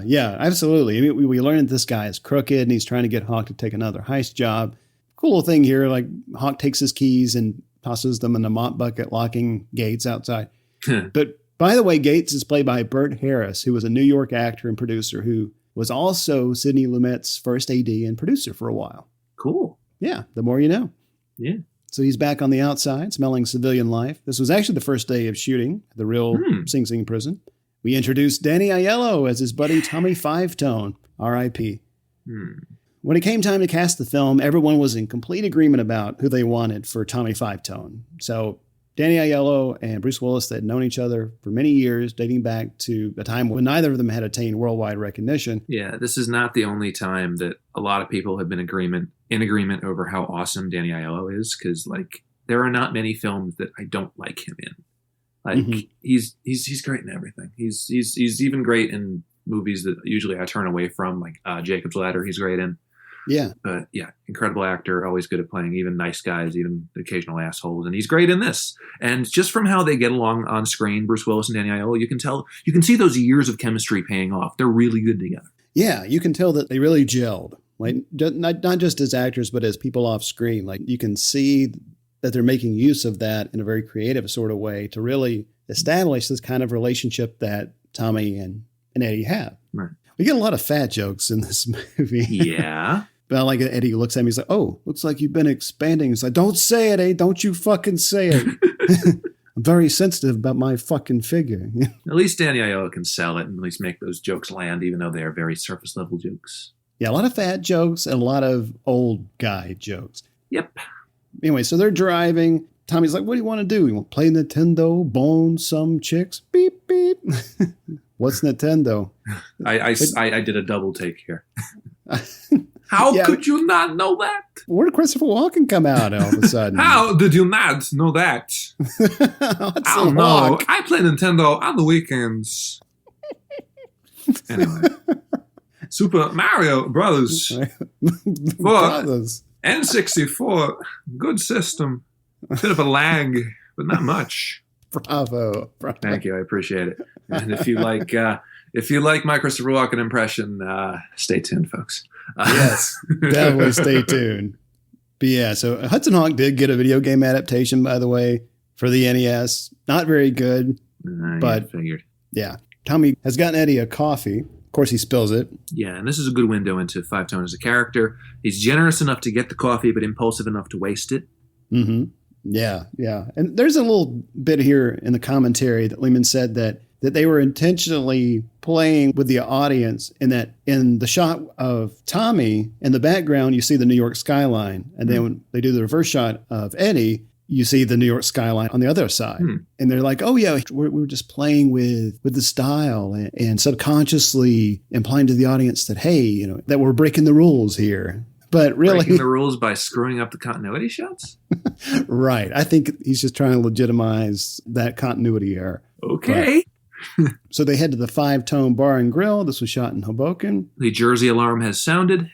F: Yeah, absolutely. I mean, we learned that this guy is crooked and he's trying to get Hawk to take another heist job. Cool thing here, like Hawk takes his keys and tosses them in a mop bucket, locking Gates outside. But by the way, Gates is played by Burt Harris, who was a New York actor and producer who was also Sidney Lumet's first AD and producer for a while.
G: Cool.
F: Yeah, the more you know.
G: Yeah.
F: So he's back on the outside, smelling civilian life. This was actually the first day of shooting at the real Sing Sing prison. We introduced Danny Aiello as his buddy Tommy Five Tone, R.I.P. When it came time to cast the film, everyone was in complete agreement about who they wanted for Tommy Five Tone. So Danny Aiello and Bruce Willis had known each other for many years, dating back to a time when neither of them had attained worldwide recognition.
G: Yeah, this is not the only time that a lot of people have been in agreement over how awesome Danny Aiello is, because like there are not many films that I don't like him in. Like he's great in everything. He's even great in movies that usually I turn away from, like Jacob's Ladder. He's great in.
F: Yeah.
G: But yeah, incredible actor, always good at playing even nice guys, even occasional assholes. And he's great in this. And just from how they get along on screen, Bruce Willis and Danny Aiello, you can see those years of chemistry paying off. They're really good together.
F: Yeah, you can tell that they really gelled. Like not just as actors, but as people off screen. Like you can see that they're making use of that in a very creative sort of way to really establish this kind of relationship that Tommy and Eddie have.
G: Right.
F: We get a lot of fat jokes in this movie.
G: Yeah.
F: But I like it. Eddie looks at me. He's like, "Oh, looks like you've been expanding." He's like, "Don't say it, Eddie. Don't you fucking say it." I'm very sensitive about my fucking figure.
G: At least Danny Aiello can sell it and at least make those jokes land, even though they are very surface level jokes.
F: Yeah, a lot of fat jokes and a lot of old guy jokes.
G: Yep.
F: Anyway, so they're driving. Tommy's like, "What do you want to do? You want to play Nintendo, bone some chicks?" Beep, beep. What's Nintendo?
G: I did a double take here. How could you not know that?
F: Where did Christopher Walken come out all of a sudden?
G: How did you not know that? I don't know. I play Nintendo on the weekends. Anyway. Super Mario Brothers.
F: Brothers.
G: N64. Good system. Bit of a lag, but not much.
F: Bravo.
G: Thank you. I appreciate it. And if you like my Christopher Walken impression, stay tuned, folks.
F: Yes, definitely stay tuned. But yeah, so Hudson Hawk did get a video game adaptation, by the way, for the NES. Not very good, but
G: figured.
F: Yeah, Tommy has gotten Eddie a coffee. Of course, he spills it.
G: Yeah, and this is a good window into Five Tone as a character. He's generous enough to get the coffee, but impulsive enough to waste it.
F: Mm-hmm. Yeah. And there's a little bit here in the commentary that Lehman said that they were intentionally playing with the audience, in that in the shot of Tommy, in the background, you see the New York skyline. And then when they do the reverse shot of Eddie, you see the New York skyline on the other side. And they're like, "Oh, yeah, we're just playing with the style and subconsciously implying to the audience that, hey, that we're breaking the rules here." But really,
G: breaking the rules by screwing up the continuity shots?
F: Right. I think he's just trying to legitimize that continuity error.
G: Okay.
F: So they head to the Five Tone Bar and Grill. This was shot in Hoboken.
G: The Jersey alarm has sounded.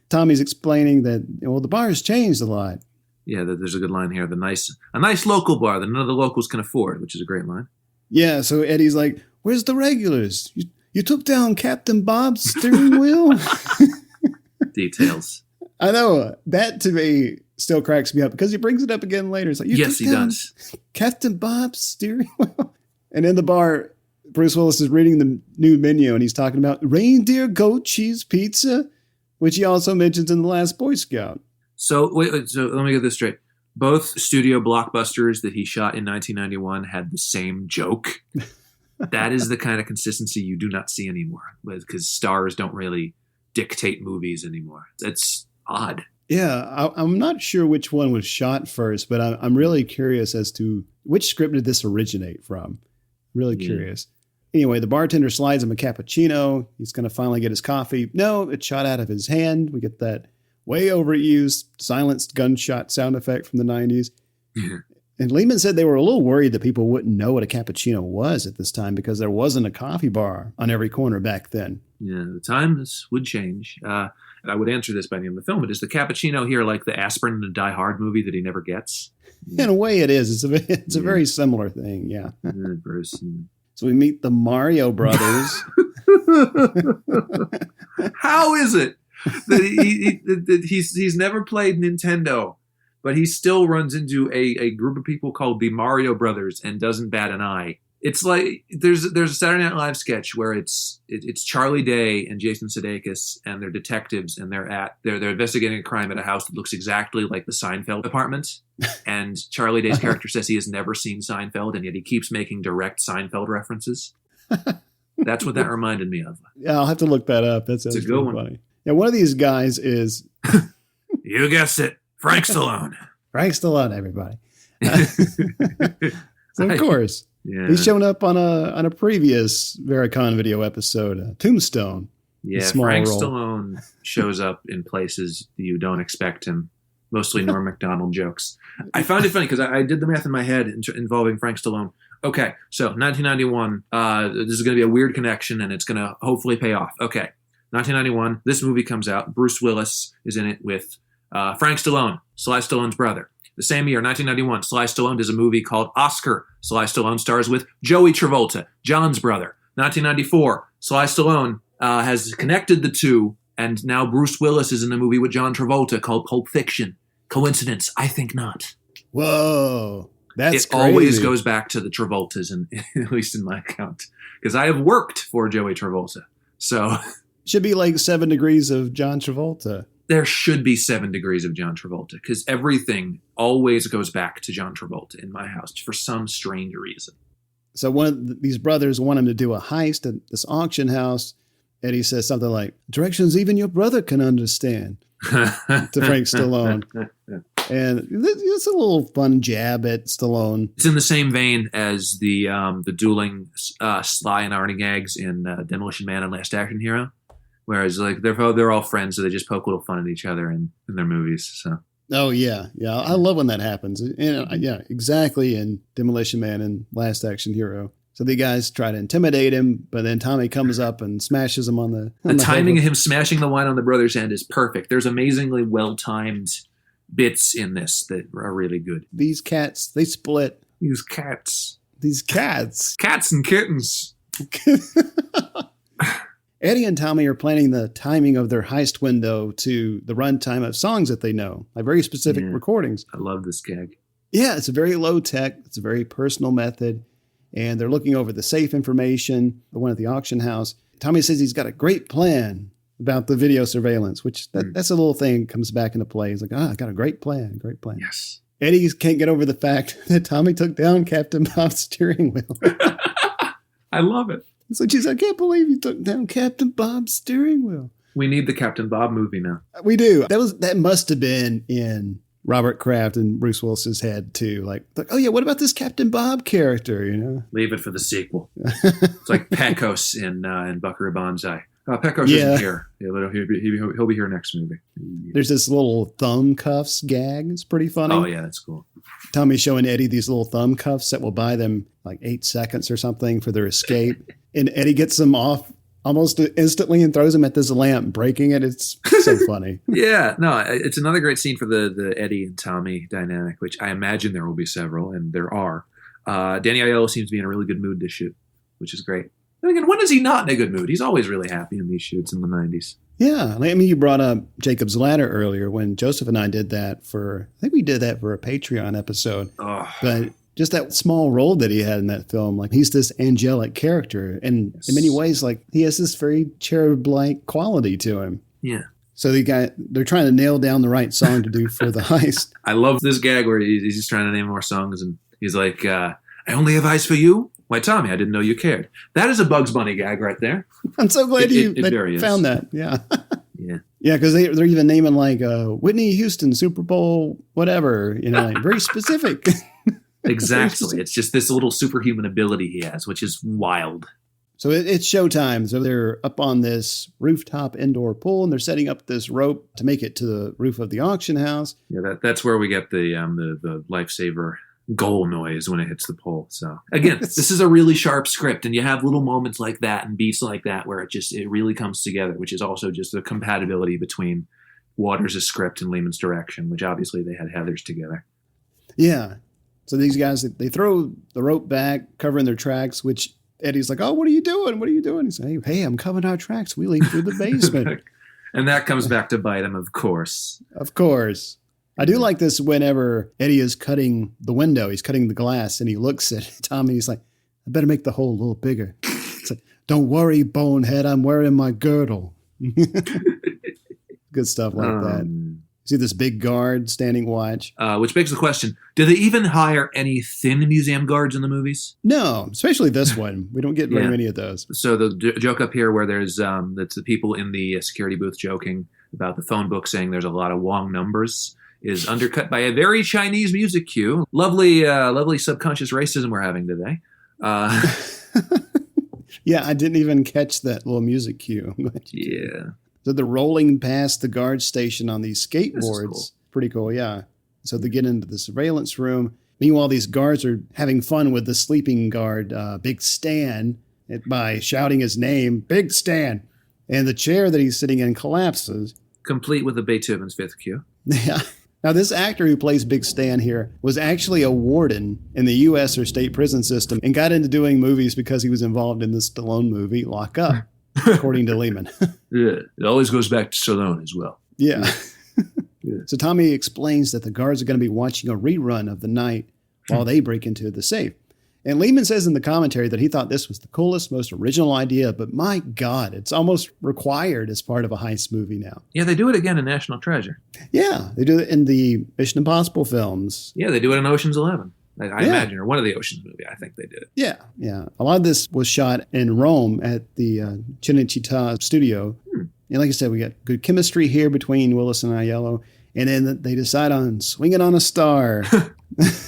F: Tommy's explaining that, the bar has changed a lot.
G: Yeah, there's a good line here. A nice local bar that none of the locals can afford, which is a great line.
F: Yeah, so Eddie's like, "Where's the regulars? You took down Captain Bob's steering wheel?"
G: Details.
F: I know. That to me still cracks me up because he brings it up again later. It's like,
G: yes, he does.
F: Captain Bob's steering wheel. And in the bar, Bruce Willis is reading the new menu and he's talking about reindeer goat cheese pizza, which he also mentions in The Last Boy Scout.
G: So let me get this straight. Both studio blockbusters that he shot in 1991 had the same joke. That is the kind of consistency you do not see anymore, because stars don't really dictate movies anymore. It's odd.
F: Yeah, I'm not sure which one was shot first, but I'm really curious as to which script did this originate from. Really curious. Anyway, the bartender slides him a cappuccino. He's going to finally get his coffee. No, it's shot out of his hand. We get that way overused silenced gunshot sound effect from the 90s. And Lehman said they were a little worried that people wouldn't know what a cappuccino was at this time because there wasn't a coffee bar on every corner back then.
G: Yeah, the times would change. I would answer this by the end of the film. But is the cappuccino here like the aspirin in the Die Hard movie that he never gets?
F: In a way, it is. It's a very similar thing. Yeah.
G: Bruce.
F: So we meet the Mario Brothers.
G: How is it that he's never played Nintendo, but he still runs into a group of people called the Mario Brothers and doesn't bat an eye? It's like there's a Saturday Night Live sketch where it's Charlie Day and Jason Sudeikis and they're detectives and they're investigating a crime at a house that looks exactly like the Seinfeld apartment. And Charlie Day's character says he has never seen Seinfeld, and yet he keeps making direct Seinfeld references. That's what that reminded me of.
F: Yeah, I'll have to look that up. That's a good one. Funny. Yeah, one of these guys is
G: you guessed it, Frank Stallone.
F: Frank Stallone, everybody. So of course.
G: Yeah.
F: He's shown up on a previous Vericon video episode, Tombstone.
G: Yeah, Frank Stallone shows up in places you don't expect him mostly Norm Macdonald jokes. I found it funny because I did the math in my head involving Frank Stallone. Okay, so 1991, this is going to be a weird connection, and it's going to hopefully pay off. Okay, 1991, this movie comes out. Bruce Willis is in it with Frank Stallone, Sly Stallone's brother. The same year, 1991, Sly Stallone does a movie called Oscar. Sly Stallone stars with Joey Travolta, John's brother. 1994, Sly Stallone has connected the two, and now Bruce Willis is in a movie with John Travolta called Pulp Fiction. Coincidence? I think not.
F: Whoa. That's
G: it
F: crazy.
G: Always goes back to the Travoltas, at least in my account, because I have worked for Joey Travolta. So
F: should be like 7 degrees of John Travolta.
G: There should be 7 degrees of John Travolta, because everything always goes back to John Travolta in my house for some strange reason.
F: So one of these brothers want him to do a heist at this auction house, and he says something like, "Directions even your brother can understand," to Frank Stallone. And it's a little fun jab at Stallone.
G: It's in the same vein as the dueling Sly and Arnie gags in Demolition Man and Last Action Hero, whereas like they're all friends, so they just poke a little fun at each other in their movies. So.
F: Oh yeah, I love when that happens. And yeah, exactly. In Demolition Man and Last Action Hero. So the guys try to intimidate him, but then Tommy comes up and smashes him on the.
G: The timing of him smashing the wine on the brother's hand is perfect. There's amazingly well timed bits in this that are really good.
F: These cats, they split.
G: These cats.
F: Cats
G: and kittens.
F: Eddie and Tommy are planning the timing of their heist window to the runtime of songs that they know, like very specific recordings.
G: I love this gag.
F: Yeah, it's a very low tech. It's a very personal method. And they're looking over the safe information, the one at the auction house. Tommy says he's got a great plan about the video surveillance, which that's a little thing that comes back into play. He's like, I got a great plan.
G: Yes.
F: Eddie can't get over the fact that Tommy took down Captain Bob's steering wheel.
G: I love it.
F: It's like, geez, I can't believe you took down Captain Bob's steering wheel.
G: We need the Captain Bob movie now.
F: We do. That must have been in Robert Kraft and Bruce Willis's head too. Like, oh yeah, what about this Captain Bob character? You know,
G: leave it for the sequel. It's like Pecos in Buckaroo Banzai. Pecos isn't here. Yeah, he'll be here next movie.
F: There's this little thumb cuffs gag. It's pretty funny.
G: Oh yeah, that's cool.
F: Tommy's showing Eddie these little thumb cuffs that will buy them like 8 seconds or something for their escape. And Eddie gets them off almost instantly and throws them at this lamp, breaking it. It's so funny.
G: Yeah, no, it's another great scene for the Eddie and Tommy dynamic, which I imagine there will be several, and there are. Danny Aiello seems to be in a really good mood to shoot, which is great. And again, when is he not in a good mood? He's always really happy in these shoots in the 90s. Yeah,
F: I mean, you brought up Jacob's Ladder earlier when Joseph and I did that I think we did that for a Patreon episode.
G: Oh.
F: But just that small role that he had in that film, like he's this angelic character. And in many ways, like he has this very cherub-like quality to him.
G: Yeah.
F: So they're trying to nail down the right song to do for the heist.
G: I love this gag where he's just trying to name more songs. And he's like, I only have eyes for you. Why, Tommy, I didn't know you cared. That is a Bugs Bunny gag right there.
F: I'm so glad you found that. Yeah.
G: Yeah.
F: Yeah, because they're even naming like Whitney Houston, Super Bowl, whatever, like very specific.
G: Exactly. It's just this little superhuman ability he has, which is wild.
F: So it's showtime. So they're up on this rooftop indoor pool, and they're setting up this rope to make it to the roof of the auction house.
G: Yeah, that's where we get the lifesaver goal noise when it hits the pole. So again, this is a really sharp script, and you have little moments like that and beats like that where it really comes together, which is also just the compatibility between Waters' script and Lehman's direction, which obviously they had Heathers together.
F: Yeah. So these guys, they throw the rope back, covering their tracks, which Eddie's like, oh, what are you doing? What are you doing? He's like, hey, I'm covering our tracks. We leave through the basement.
G: And that comes back to bite him, of course.
F: Of course. I do like this whenever Eddie is cutting the window, he's cutting the glass, and he looks at Tommy. He's like, I better make the hole a little bigger. It's like, don't worry, bonehead, I'm wearing my girdle. Good stuff like that. See this big guard standing watch.
G: Which begs the question, do they even hire any thin museum guards in the movies?
F: No, especially this one. We don't get very many of those.
G: So the joke up here where there's that's the people in the security booth joking about the phone book saying there's a lot of Wong numbers is undercut by a very Chinese music cue. Lovely subconscious racism we're having today.
F: Yeah, I didn't even catch that little music cue.
G: Yeah.
F: So they're rolling past the guard station on these skateboards. Cool. Pretty cool, yeah. So they get into the surveillance room. Meanwhile, these guards are having fun with the sleeping guard, Big Stan, by shouting his name, Big Stan. And the chair that he's sitting in collapses.
G: Complete with the Beethoven's Fifth Cue.
F: Yeah. Now, this actor who plays Big Stan here was actually a warden in the U.S. or state prison system and got into doing movies because he was involved in the Stallone movie, Lock Up, according to Lehman.
G: Yeah, it always goes back to Stallone as well.
F: Yeah. So Tommy explains that the guards are going to be watching a rerun of the night while they break into the safe. And Lehman says in the commentary that he thought this was the coolest, most original idea, but my God, it's almost required as part of a heist movie now.
G: Yeah, they do it again in National Treasure.
F: Yeah, they do it in the Mission Impossible films.
G: Yeah, they do it in Ocean's 11. I imagine, or one of the Ocean's movies. I think they did it.
F: Yeah, yeah. A lot of this was shot in Rome at the Cinecittà studio. And like I said, we got good chemistry here between Willis and Aiello. And then they decide on Swinging on a Star.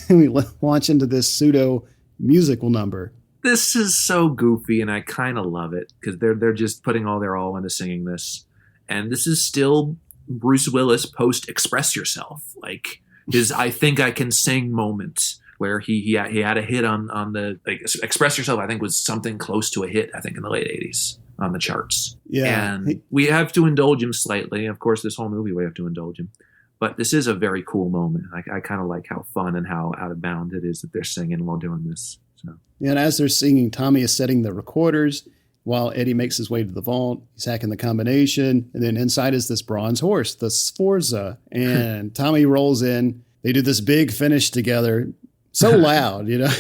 F: And we launch into this pseudo musical number.
G: This is so goofy, and I kind of love it because they're just putting all their all into singing this. And this is still Bruce Willis post Express Yourself, like his I think I can sing moment where he had a hit on the like Express Yourself. I think was something close to a hit. I think in the late 80s on the charts.
F: Yeah,
G: and we have to indulge him slightly. Of course, this whole movie we have to indulge him. But this is a very cool moment. I kind of like how fun and how out of bounds it is that they're singing while doing this. So.
F: And as they're singing, Tommy is setting the recorders while Eddie makes his way to the vault. He's hacking the combination. And then inside is this bronze horse, the Sforza. And Tommy rolls in. They do this big finish together. So loud, you know?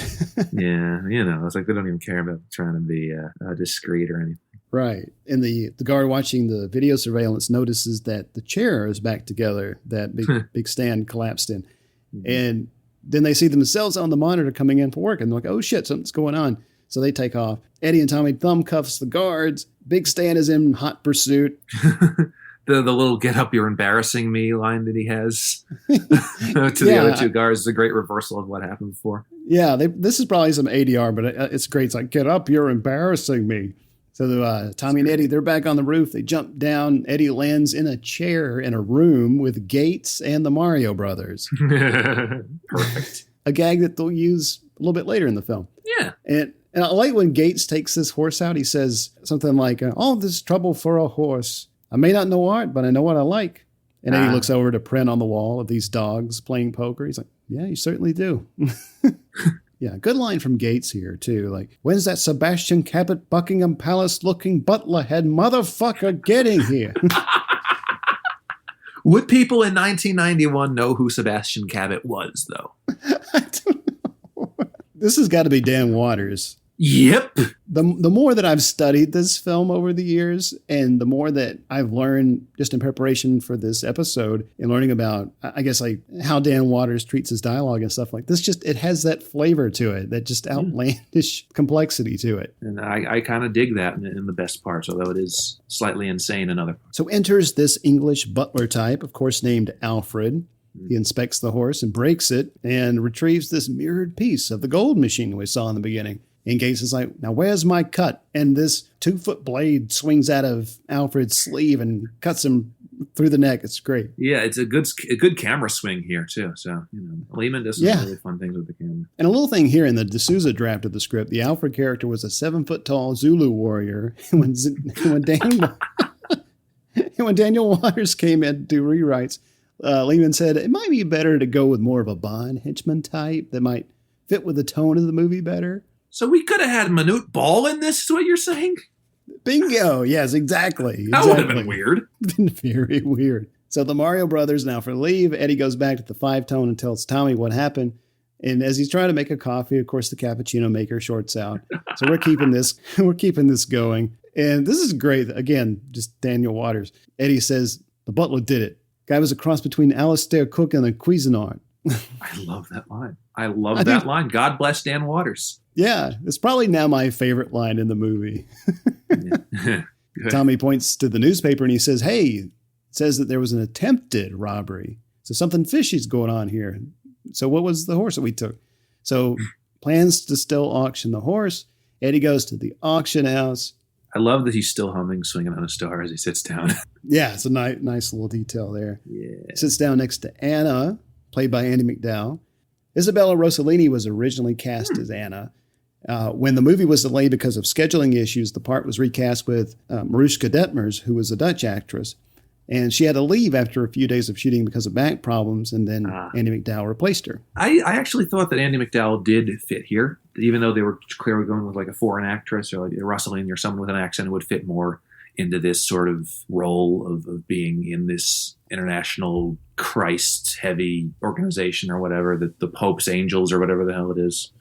G: Yeah, it's like they don't even care about trying to be discreet or anything.
F: Right. And the guard watching the video surveillance notices that the chair is back together that big Stan collapsed in. Mm-hmm. And then they see themselves on the monitor coming in for work. And they're like, oh, shit, something's going on. So they take off. Eddie and Tommy thumb cuffs the guards. Big Stan is in hot pursuit.
G: The little "get up, you're embarrassing me" line that he has to the other two guards is a great reversal of what happened before.
F: Yeah, this is probably some ADR, but it's great. It's like, "Get up, you're embarrassing me." So Tommy and Eddie, they're back on the roof. They jump down. Eddie lands in a chair in a room with Gates and the Mario Brothers.
G: Perfect.
F: A gag that they'll use a little bit later in the film.
G: Yeah.
F: And I like when Gates takes this horse out. He says something like, "All this trouble for a horse. I may not know art, but I know what I like." And then he looks over to print on the wall of these dogs playing poker. He's like, "Yeah, you certainly do." Yeah, good line from Gates here, too. Like, when's that Sebastian Cabot Buckingham Palace looking butler head motherfucker getting here?
G: Would people in 1991 know who Sebastian Cabot was, though?
F: I don't know. This has got to be Dan Waters.
G: Yep.
F: The more that I've studied this film over the years, and the more that I've learned just in preparation for this episode and learning about, I guess, like how Dan Waters treats his dialogue and stuff like this, just it has that flavor to it, that just outlandish complexity to it.
G: And I kind of dig that in the best parts, although it is slightly insane in other parts.
F: So enters this English butler type, of course, named Alfred. He inspects the horse and breaks it and retrieves this mirrored piece of the gold machine we saw in the beginning. And Gates is like, "Now where's my cut?" And this 2-foot blade swings out of Alfred's sleeve and cuts him through the neck. It's great.
G: Yeah, it's a good camera swing here too. So Lehman does some really fun things with the camera.
F: And a little thing here in the D'Souza draft of the script, the Alfred character was a 7-foot tall Zulu warrior. when Daniel Waters came in to do rewrites, Lehman said it might be better to go with more of a Bond henchman type that might fit with the tone of the movie better.
G: So we could have had Manute Ball in this, is what you're saying?
F: Bingo. Yes, exactly.
G: That would have been weird.
F: Been very weird. So the Mario Brothers now for leave. Eddie goes back to the 5-tone and tells Tommy what happened. And as he's trying to make a coffee, of course, the cappuccino maker shorts out. So we're keeping this going. And this is great. Again, just Daniel Waters. Eddie says, "The butler did it. Guy was a cross between Alistair Cook and a Cuisinart."
G: I love that line. I love that line. God bless Dan Waters.
F: Yeah, it's probably now my favorite line in the movie. Tommy points to the newspaper and he says, "Hey, it says that there was an attempted robbery. So something fishy's going on here. So what was the horse that we took?" So plans to still auction the horse. Eddie goes to the auction house.
G: I love that he's still humming Swinging on a Star as he sits down.
F: Yeah, it's a nice little detail there.
G: Yeah.
F: Sits down next to Anna, played by Andie MacDowell. Isabella Rossellini was originally cast as Anna. When the movie was delayed because of scheduling issues, the part was recast with Mariska Detmers, who was a Dutch actress. And she had to leave after a few days of shooting because of back problems, and then Andie MacDowell replaced her.
G: I actually thought that Andie MacDowell did fit here, even though they were clearly going with like a foreign actress or like Rossellini or someone with an accent who would fit more into this sort of role of being in this international Christ-heavy organization or whatever, the Pope's Angels or whatever the hell it is.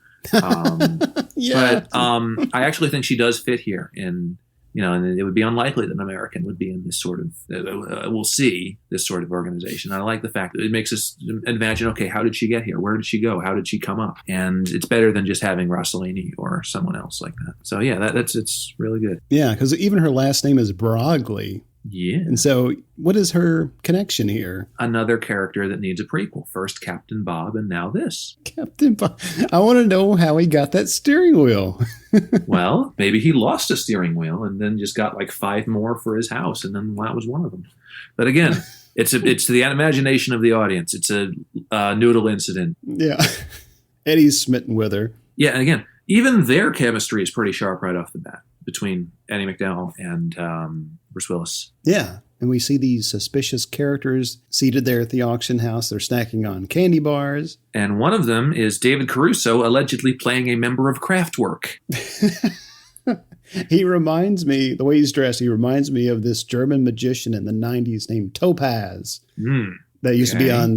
F: Yeah.
G: But I actually think she does fit here in, and it would be unlikely that an American would be in this sort of, we'll see, this sort of organization. I like the fact that it makes us imagine, okay, how did she get here? Where did she go? How did she come up? And it's better than just having Rossellini or someone else like that. So yeah, it's really good.
F: Yeah, because even her last name is Brogley.
G: Yeah.
F: And so what is her connection here?
G: Another character that needs a prequel. First Captain Bob and now this.
F: Captain Bob. I want to know how he got that steering wheel.
G: Well, maybe he lost a steering wheel and then just got like 5 more for his house, and then that was one of them. But again, it's the imagination of the audience. It's a noodle incident.
F: Yeah. Eddie's smitten with her.
G: Yeah, and again, even their chemistry is pretty sharp right off the bat between Andie MacDowell and Bruce Willis.
F: Yeah. And we see these suspicious characters seated there at the auction house. They're snacking on candy bars.
G: And one of them is David Caruso, allegedly playing a member of Kraftwerk.
F: He reminds me, the way he's dressed, he reminds me of this German magician in the 90s named Topaz. That used to be on,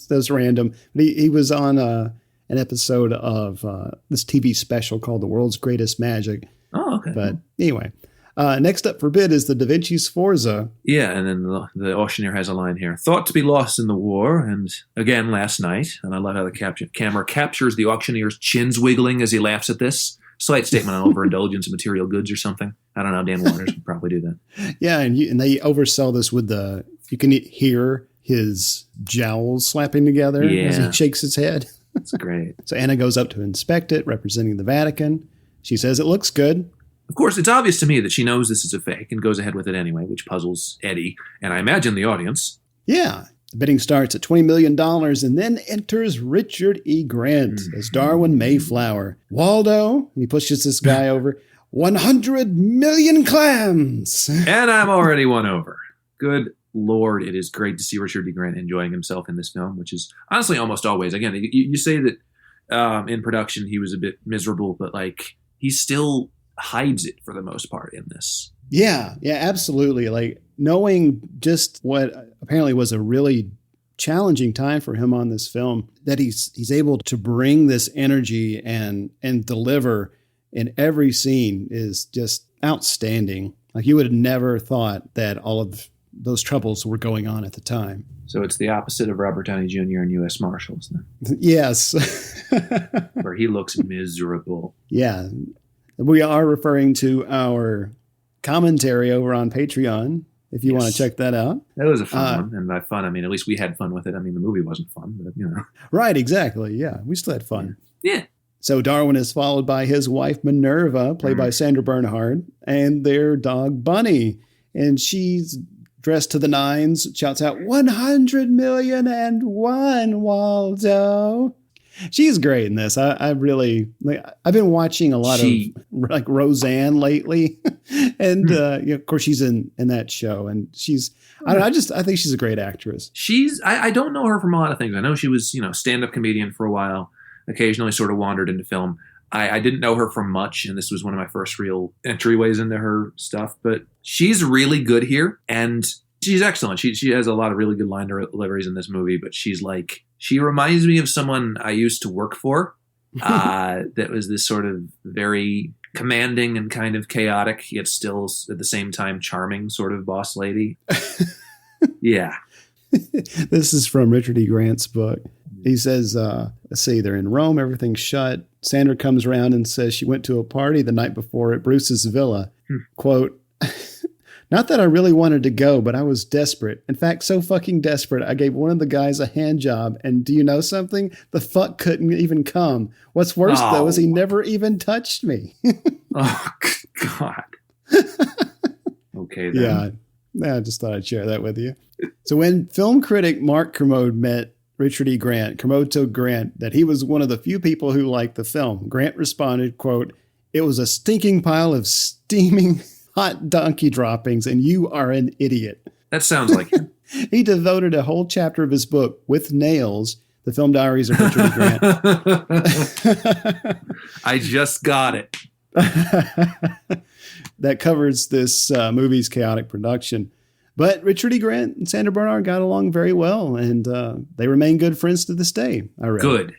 F: that's random. But he was on an episode of this TV special called The World's Greatest Magic.
G: Oh, okay.
F: But anyway. Next up for bid is the Da Vinci Sforza.
G: Yeah, and then the auctioneer has a line here. Thought to be lost in the war, and again last night. And I love how the camera captures the auctioneer's chins wiggling as he laughs at this. Slight statement on overindulgence of material goods or something. I don't know. Dan Waters would probably do that.
F: Yeah, and they oversell this with you can hear his jowls slapping together as he shakes his head.
G: That's great.
F: So Anna goes up to inspect it, representing the Vatican. She says it looks good.
G: Of course, it's obvious to me that she knows this is a fake and goes ahead with it anyway, which puzzles Eddie, and I imagine the audience.
F: Yeah. The bidding starts at $20 million, and then enters Richard E. Grant as Darwin Mayflower. Waldo, and he pushes this guy over, 100 million clams!
G: And I'm already won over. Good Lord, it is great to see Richard E. Grant enjoying himself in this film, which is honestly almost always. Again, you say that in production he was a bit miserable, but like he still hides it for the most part in this.
F: Yeah, absolutely. Like knowing just what apparently was a really challenging time for him on this film, that he's able to bring this energy and deliver in every scene is just outstanding. Like you would have never thought that all of those troubles were going on at the time.
G: So it's the opposite of Robert Downey Jr. and U.S. Marshals then.
F: Yes.
G: Where he looks miserable.
F: Yeah. We are referring to our commentary over on Patreon, if you want to check that out.
G: That was a fun one. And by fun, I mean, at least we had fun with it. I mean, the movie wasn't fun, but
F: Right, exactly. Yeah, we still had fun.
G: Yeah.
F: So Darwin is followed by his wife, Minerva, played by Sandra Bernhard, and their dog, Bunny. And she's dressed to the nines, shouts out, 100,000,001, Waldo. She's great in this. I've been watching a lot of like Roseanne lately. And of course she's in that show, and she's, I think she's a great actress.
G: I don't know her from a lot of things. I know she was, stand-up comedian for a while, occasionally sort of wandered into film. I didn't know her from much, and this was one of my first real entryways into her stuff, but she's really good here, and she's excellent. She has a lot of really good line deliveries in this movie, but she reminds me of someone I used to work for that was this sort of very commanding and kind of chaotic, yet still at the same time charming sort of boss lady. Yeah.
F: This is from Richard E. Grant's book. He says, let's see, they're in Rome, everything's shut. Sandra comes around and says she went to a party the night before at Bruce's villa. Quote, not that I really wanted to go, but I was desperate. In fact, so fucking desperate, I gave one of the guys a hand job. And do you know something? The fuck couldn't even come. What's worse, though, is he never even touched me.
G: Oh, God. Okay, then.
F: Yeah, I just thought I'd share that with you. So when film critic Mark Kermode met Richard E. Grant, Kermode told Grant that he was one of the few people who liked the film. Grant responded, quote, "It was a stinking pile of steaming hot donkey droppings, and you are an idiot."
G: That sounds like him.
F: He devoted a whole chapter of his book, With Nails, The Film Diaries of Richard E. Grant.
G: I just got it.
F: That covers this movie's chaotic production. But Richard E. Grant and Sandra Bernhard got along very well, and they remain good friends to this day, I read.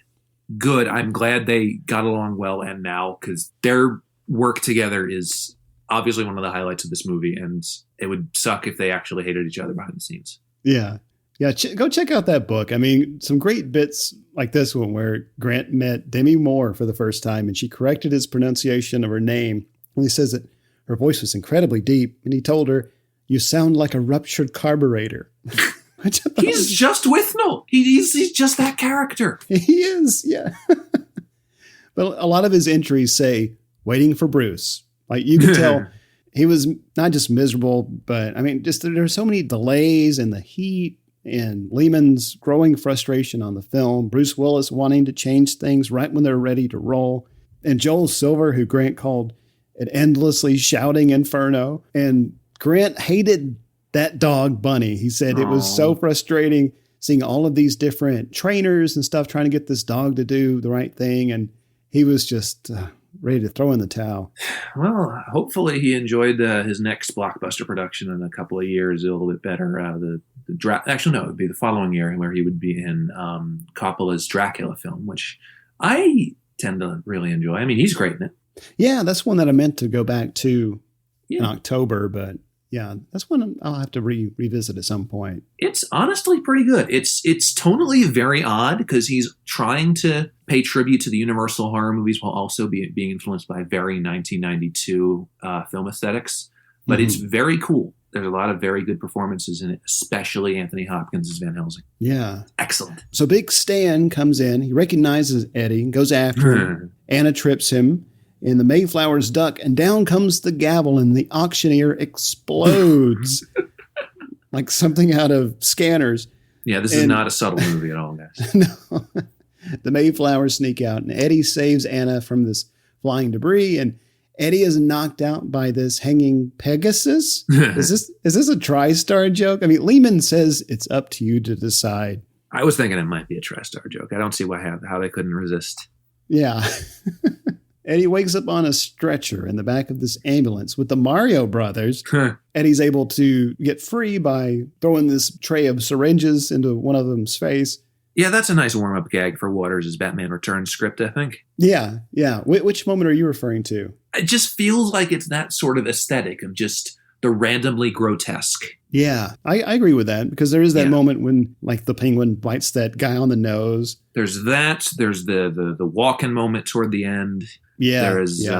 G: Good. I'm glad they got along well and now, because their work together is obviously one of the highlights of this movie, and it would suck if they actually hated each other behind the scenes.
F: Yeah. Yeah, go check out that book. I mean, some great bits like this one where Grant met Demi Moore for the first time, and she corrected his pronunciation of her name. And he says that her voice was incredibly deep, and he told her, "You sound like a ruptured carburetor."
G: He's just Withnell. He's just that character.
F: He is, yeah. But a lot of his entries say, "Waiting for Bruce." Like, you could tell he was not just miserable, but I mean, just there's so many delays and the heat and Lehman's growing frustration on the film, Bruce Willis wanting to change things right when they're ready to roll, and Joel Silver, who Grant called an endlessly shouting inferno. And Grant hated that dog, Bunny. He said it was so frustrating seeing all of these different trainers and stuff trying to get this dog to do the right thing. And he was just ready to throw in the towel.
G: Well, hopefully he enjoyed his next blockbuster production in a couple of years a little bit better. Actually, no, it would be the following year where he would be in Coppola's Dracula film, which I tend to really enjoy. I mean, he's great in it.
F: Yeah, that's one that I meant to go back to in October, but yeah, that's one I'll have to revisit at some point.
G: It's honestly pretty good. It's tonally very odd because he's trying to pay tribute to the Universal horror movies while also being influenced by very 1992 film aesthetics. But it's very cool. There's a lot of very good performances in it, especially Anthony Hopkins as Van Helsing.
F: Yeah.
G: Excellent.
F: So Big Stan comes in. He recognizes Eddie and goes after him. Anna trips him in the Mayflower's duck, and down comes the gavel, and the auctioneer explodes like something out of Scanners.
G: Yeah, this is not a subtle movie at all, guys.
F: No. The Mayflowers sneak out, and Eddie saves Anna from this flying debris, and Eddie is knocked out by this hanging Pegasus. Is this a TriStar joke? I mean, Lehman says it's up to you to decide.
G: I was thinking it might be a TriStar joke. I don't see how they couldn't resist.
F: Yeah. Eddie wakes up on a stretcher in the back of this ambulance with the Mario brothers. Eddie's able to get free by throwing this tray of syringes into one of them's face.
G: Yeah, that's a nice warm-up gag for Waters' Batman Returns script, I think.
F: Yeah. Which moment are you referring to?
G: It just feels like it's that sort of aesthetic of just the randomly grotesque.
F: Yeah, I agree with that, because there is that moment when, like, the penguin bites that guy on the nose. There's
G: that. There's the walking moment toward the end.
F: Yeah.
G: There is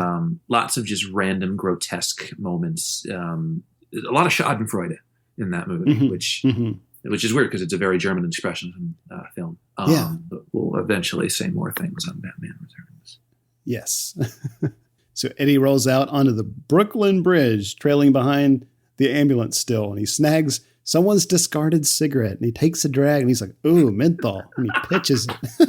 G: lots of just random grotesque moments. A lot of Schadenfreude in that movie, which is weird because it's a very German expression film. But we'll eventually say more things on Batman Returns.
F: Yes. So Eddie rolls out onto the Brooklyn Bridge, trailing behind the ambulance still, and he snags someone's discarded cigarette, and he takes a drag, and he's like, "Ooh, menthol," and he pitches it.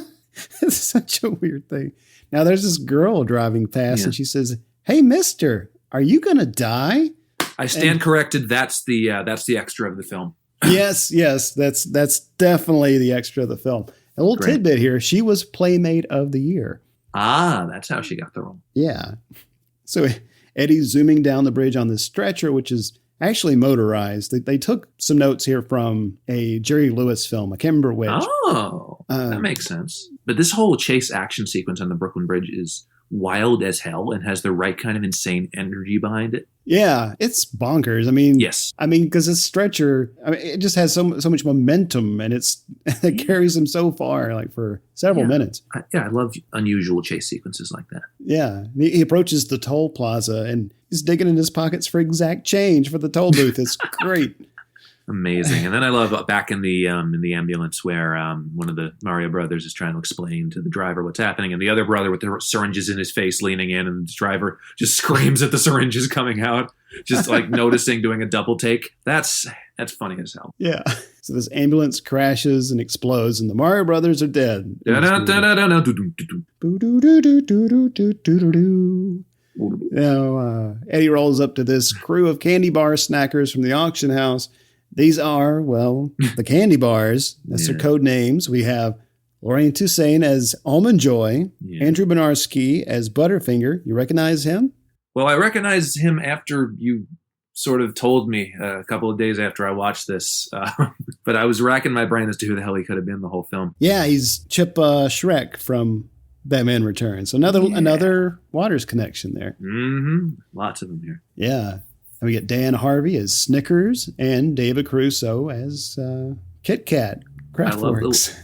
F: It's such a weird thing. Now there's this girl driving past, and she says, "Hey, mister, are you going to die?"
G: I stand corrected. That's the extra of the film.
F: Yes, that's definitely the extra of the film. A little tidbit here: she was Playmate of the Year.
G: Ah, that's how she got the role.
F: Yeah. So Eddie's zooming down the bridge on this stretcher, which is actually motorized. They took some notes here from a Jerry Lewis film. I can't remember which.
G: Oh, that makes sense. But this whole chase action sequence on the Brooklyn Bridge is wild as hell and has the right kind of insane energy behind it.
F: Yeah, it's bonkers. I mean,
G: yes.
F: I mean, because this stretcher, it just has so much momentum, and it carries him so far, like for several minutes.
G: I love unusual chase sequences like that.
F: Yeah, he approaches the toll plaza, and he's digging in his pockets for exact change for the toll booth. It's great.
G: Amazing. And then I love back in the ambulance where one of the Mario brothers is trying to explain to the driver what's happening, and the other brother with the syringes in his face leaning in, and the driver just screams at the syringes coming out, just like noticing, doing a double take. That's funny as hell.
F: Yeah. So this ambulance crashes and explodes, and the Mario brothers are dead. Now, Eddie rolls up to this crew of candy bar snackers from the auction house. These are, well, the candy bars. That's their code names. We have Lorraine Toussaint as Almond Joy, Andrew Benarski as Butterfinger. You recognize him?
G: Well, I recognize him after you sort of told me a couple of days after I watched this, but I was racking my brain as to who the hell he could have been the whole film.
F: Yeah, he's Chip Shrek from Batman Returns. So another Waters connection there.
G: Mm-hmm. Lots of them here.
F: Yeah. And we get Dan Harvey as Snickers and David Caruso as Kit Kat. Kraftwerks.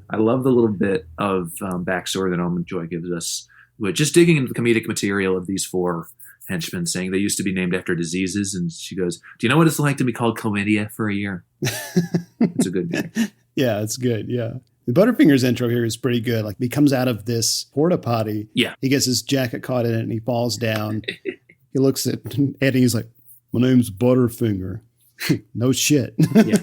G: I love the little bit of backstory that Almond Joy gives us. We're just digging into the comedic material of these four henchmen, saying they used to be named after diseases. And she goes, do you know what it's like to be called chlamydia for a year? It's a good gag.
F: Yeah, it's good. Yeah. The Butterfinger's intro here is pretty good. Like, he comes out of this porta potty.
G: Yeah.
F: He gets his jacket caught in it and he falls down. He looks at Eddie. He's like, my name's Butterfinger. No shit.
G: Yeah.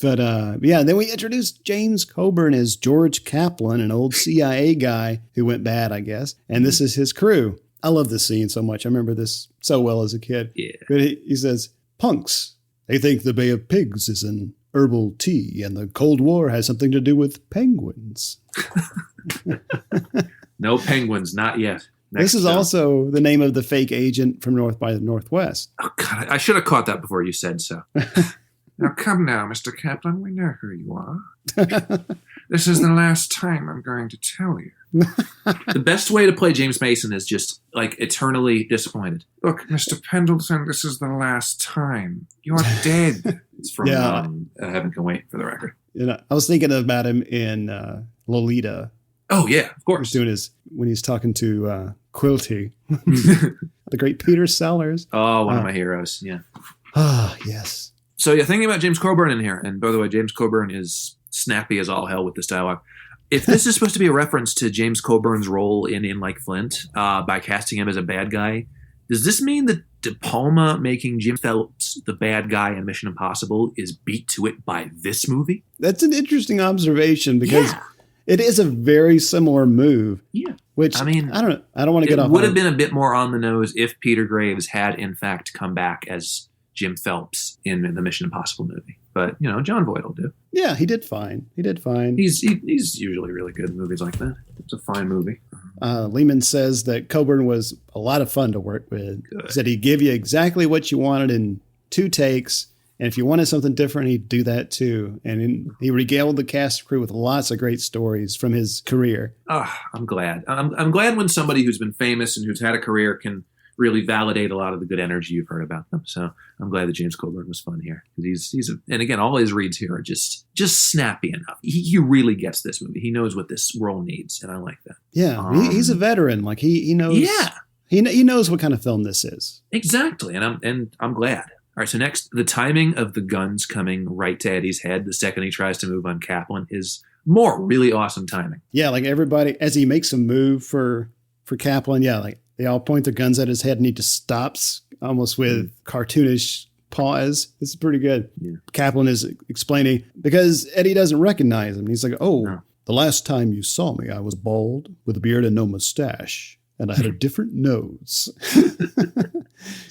F: But then we introduced James Coburn as George Kaplan, an old CIA guy who went bad, I guess. And this is his crew. I love this scene so much. I remember this so well as a kid.
G: Yeah.
F: But he says, punks, they think the Bay of Pigs is an herbal tea and the Cold War has something to do with penguins.
G: No penguins, not yet.
F: This is also the name of the fake agent from North by Northwest.
G: Oh, God, I should have caught that before you said so. Now, come now, Mr. Kaplan. We know who you are. This is the last time I'm going to tell you. The best way to play James Mason is just, like, eternally disappointed. Look, Mr. Pendleton, this is the last time. You're dead. It's from Heaven Can Wait, for the record.
F: You know, I was thinking about him in Lolita.
G: Oh, yeah, of course.
F: When he's talking to Quilty. The great Peter Sellers.
G: Oh, one of my heroes, yeah.
F: Ah, yes.
G: So, yeah, thinking about James Coburn in here, and by the way, James Coburn is snappy as all hell with this dialogue. If this is supposed to be a reference to James Coburn's role in Like Flint by casting him as a bad guy, does this mean that De Palma making Jim Phelps the bad guy in Mission Impossible is beat to it by this movie?
F: That's an interesting observation because it is a very similar move.
G: Yeah.
F: Which, I mean, I don't want to get off.
G: It would have been a bit more on the nose if Peter Graves had, in fact, come back as Jim Phelps in the Mission Impossible movie. But, you know, John Voight will do.
F: Yeah, he did fine.
G: He's usually really good in movies like that. It's a fine movie.
F: Lehman says that Coburn was a lot of fun to work with. Good. He said he'd give you exactly what you wanted in 2 takes. And if you wanted something different, he'd do that too. And he regaled the cast crew with lots of great stories from his career.
G: I'm glad. I'm glad when somebody who's been famous and who's had a career can really validate a lot of the good energy you've heard about them. So I'm glad that James Coburn was fun here. And again, all his reads here are just snappy enough. He really gets this movie. He knows what this role needs, and I like that.
F: Yeah, he's a veteran. Like he knows.
G: Yeah,
F: he knows what kind of film this is.
G: Exactly, and I'm glad. All right, so next, the timing of the guns coming right to Eddie's head the second he tries to move on Kaplan is more really awesome timing.
F: Yeah, like everybody as he makes a move for Kaplan. Yeah, like. They all point their guns at his head and he just stops almost with cartoonish pause. This is pretty good. Yeah. Kaplan is explaining because Eddie doesn't recognize him. He's like, the last time you saw me, I was bald with a beard and no mustache. And I had a different nose.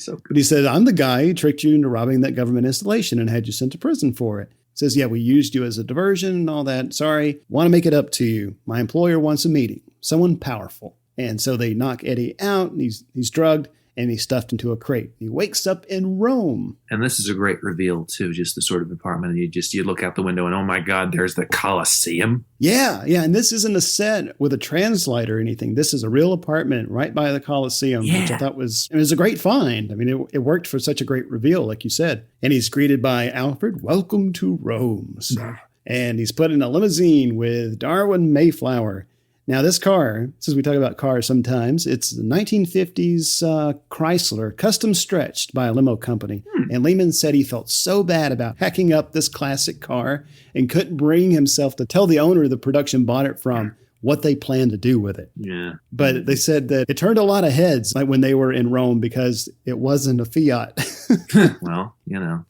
F: But he said, I'm the guy who tricked you into robbing that government installation and had you sent to prison for it. He says, yeah, we used you as a diversion and all that. Sorry, want to make it up to you. My employer wants a meeting. Someone powerful. And so they knock Eddie out, and he's drugged, and he's stuffed into a crate. He wakes up in Rome.
G: And this is a great reveal, too, just the sort of apartment. And you look out the window, and oh, my God, there's the Colosseum.
F: Yeah, and this isn't a set with a translite or anything. This is a real apartment right by the Colosseum, which I thought was a great find. I mean, it worked for such a great reveal, like you said. And he's greeted by Alfred, welcome to Rome, sir. And he's put in a limousine with Darwin Mayflower. Now, this car, since we talk about cars sometimes, it's the 1950s Chrysler, custom stretched by a limo company. And Lehman said he felt so bad about hacking up this classic car and couldn't bring himself to tell the owner the production bought it from what they planned to do with it.
G: Yeah.
F: But they said that it turned a lot of heads like when they were in Rome because it wasn't a Fiat.
G: Well, you know.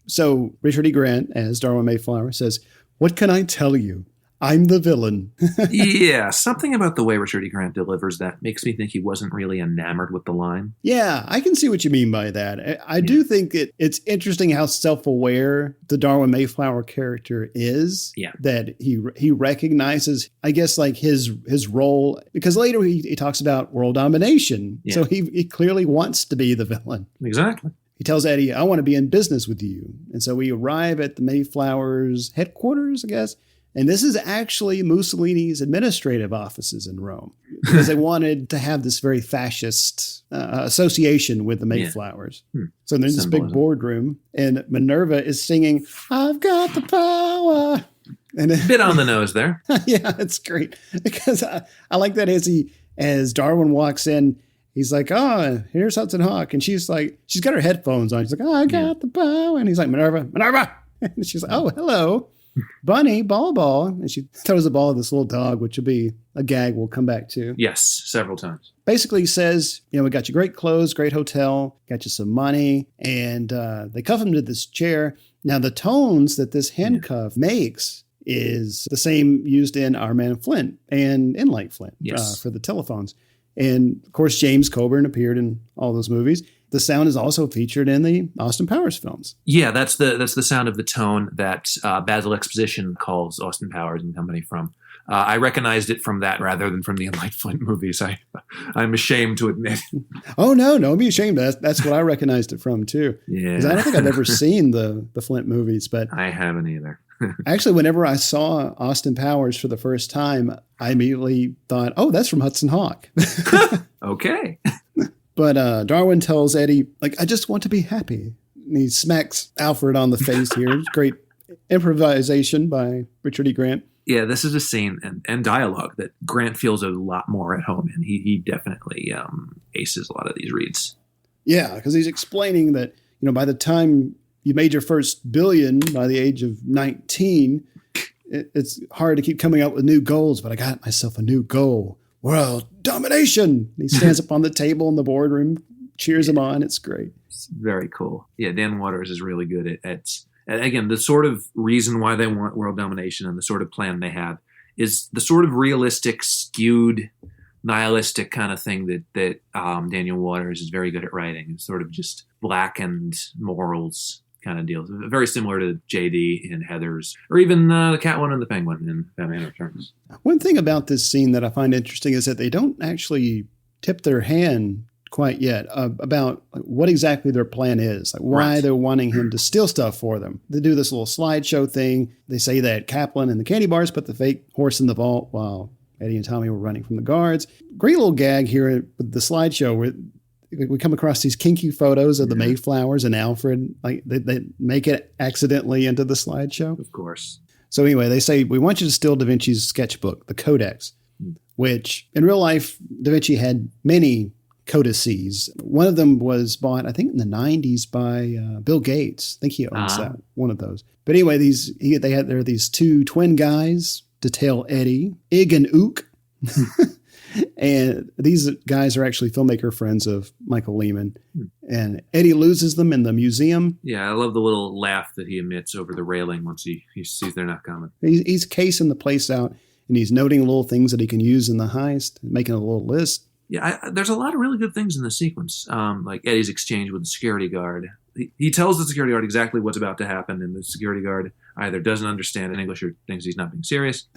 F: So Richard E. Grant, as Darwin Mayflower, says, "What can I tell you? I'm the villain."
G: Yeah, something about the way Richard E. Grant delivers that makes me think he wasn't really enamored with the line.
F: Yeah, I can see what you mean by that. I do think it's interesting how self-aware the Darwin Mayflower character is.
G: Yeah.
F: That he recognizes, I guess, like his role, because later he talks about world domination. Yeah. So he clearly wants to be the villain.
G: Exactly.
F: He tells Eddie, "I want to be in business with you." And so we arrive at the Mayflowers headquarters, I guess. And this is actually Mussolini's administrative offices in Rome because they wanted to have this very fascist association with the Mayflowers. Yeah. So they're in this big boardroom and Minerva is singing, "I've got the power." And
G: a bit on the nose there.
F: Yeah, it's great because I like that as Darwin walks in, he's like, "Oh, here's Hudson Hawk." And she's like, she's got her headphones on. She's like, "Oh, I got the power." And he's like, "Minerva." And she's like, "Oh, hello. Bunny, ball." And she throws the ball at this little dog, which will be a gag we'll come back to.
G: Yes, several times.
F: Basically says, we got you great clothes, great hotel, got you some money, and they cuff him to this chair. Now, the tones that this handcuff makes is the same used in Our Man Flint and In Light Flint for the telephones. And, of course, James Coburn appeared in all those movies. The sound is also featured in the Austin Powers films.
G: Yeah, that's the sound of the tone that Basil Exposition calls Austin Powers and Company from. I recognized it from that rather than from the Light Flint movies. I'm ashamed to admit.
F: Oh, no, don't be ashamed. That's what I recognized it from, too.
G: Yeah.
F: Because I don't think I've ever seen the Flint movies. But
G: I haven't either.
F: Actually, whenever I saw Austin Powers for the first time, I immediately thought, oh, that's from Hudson Hawk.
G: Okay.
F: But Darwin tells Eddie, I just want to be happy. And he smacks Alfred on the face here. Great improvisation by Richard E. Grant.
G: Yeah, this is a scene and dialogue that Grant feels a lot more at home in. He definitely aces a lot of these reads.
F: Yeah, because he's explaining that, by the time you made your first billion by the age of 19, it's hard to keep coming up with new goals, but I got myself a new goal. World domination. He stands up on the table in the boardroom, cheers him on. It's great.
G: It's very cool. Yeah, Dan Waters is really good at again, the sort of reason why they want world domination and the sort of plan they have is the sort of realistic, skewed, nihilistic kind of thing that Daniel Waters is very good at writing. It's sort of just blackened morals kind of deals. Very similar to J.D. in Heathers, or even the Catwoman and the Penguin in Batman Returns.
F: One thing about this scene that I find interesting is that they don't actually tip their hand quite yet about what exactly their plan is, why they're wanting him to steal stuff for them. They do this little slideshow thing. They say that Kaplan and the candy bars put the fake horse in the vault while Eddie and Tommy were running from the guards. Great little gag here with the slideshow where we come across these kinky photos of the Mayflowers and Alfred. They make it accidentally into the slideshow.
G: Of course.
F: So anyway, they say, we want you to steal Da Vinci's sketchbook, the Codex, which in real life, Da Vinci had many codices. One of them was bought, I think, in the 90s by Bill Gates. I think he owns that, one of those. But anyway, there are these two twin guys to tell Eddie, Ig and Ook. And these guys are actually filmmaker friends of Michael Lehman. And Eddie loses them in the museum.
G: Yeah, I love the little laugh that he emits over the railing once he sees they're not coming.
F: He's casing the place out, and he's noting little things that he can use in the heist, making a little list.
G: Yeah, there's a lot of really good things in the sequence, like Eddie's exchange with the security guard. He tells the security guard exactly what's about to happen, and the security guard either doesn't understand in English or thinks he's not being serious.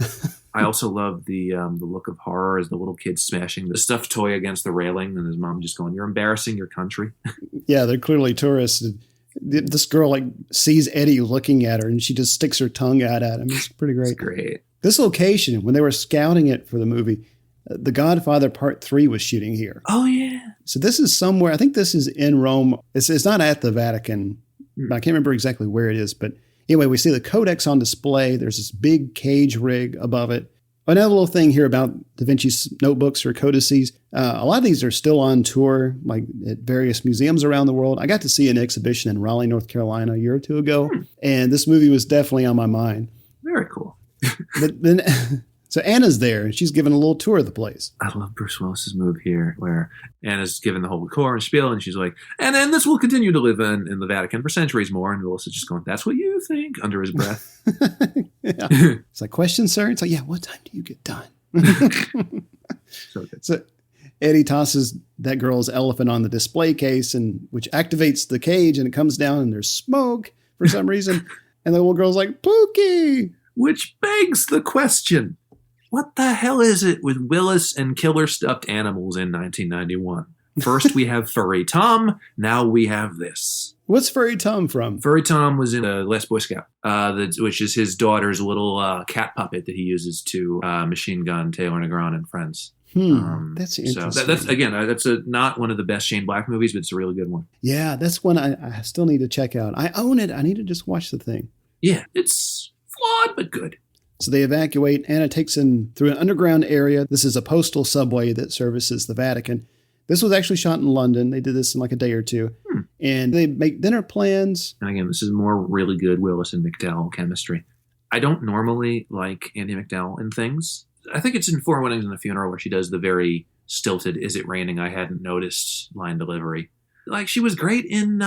G: I also love the look of horror as the little kid smashing the stuffed toy against the railing, and his mom just going, "You're embarrassing your country."
F: Yeah, they're clearly tourists. This girl sees Eddie looking at her, and she just sticks her tongue out at him. It's pretty great.
G: It's great.
F: This location, when they were scouting it for the movie, The Godfather Part 3 was shooting here.
G: Oh, yeah.
F: So this is somewhere, I think this is in Rome. It's not at the Vatican. I can't remember exactly where it is. But anyway, we see the Codex on display. There's this big cage rig above it. Another little thing here about Da Vinci's notebooks or codices. A lot of these are still on tour, like at various museums around the world. I got to see an exhibition in Raleigh, North Carolina a year or two ago, and this movie was definitely on my mind.
G: Very cool.
F: But then, so Anna's there, and she's giving a little tour of the place.
G: I love Bruce Willis's move here, where Anna's given the whole core and spiel, and she's like, and then this will continue to live in the Vatican for centuries more. And Willis is just going, that's what you think, under his breath.
F: Yeah. It's like, question, sir? It's like, yeah, what time do you get done?
G: So good.
F: So Eddie tosses that girl's elephant on the display case, and which activates the cage, and it comes down, and there's smoke for some reason. And the little girl's like, Pookie!
G: Which begs the question, what the hell is it with Willis and killer stuffed animals in 1991? First we have Furry Tom, now we have this.
F: What's Furry Tom from?
G: Furry Tom was in Last Boy Scout, which is his daughter's little cat puppet that he uses to machine gun Taylor Negron and friends.
F: That's interesting.
G: So that's again, that's not one of the best Shane Black movies, but it's a really good one.
F: Yeah, that's one I still need to check out. I own it. I need to just watch the thing.
G: Yeah, it's flawed, but good.
F: So they evacuate. Anna takes them through an underground area. This is a postal subway that services the Vatican. This was actually shot in London. They did this in like a day or two. And they make dinner plans.
G: And again, this is more really good Willis and McDowell chemistry. I don't normally like Andie MacDowell in things. I think it's in Four Weddings and a Funeral where she does the very stilted, is it raining? I hadn't noticed line delivery. Like she was great in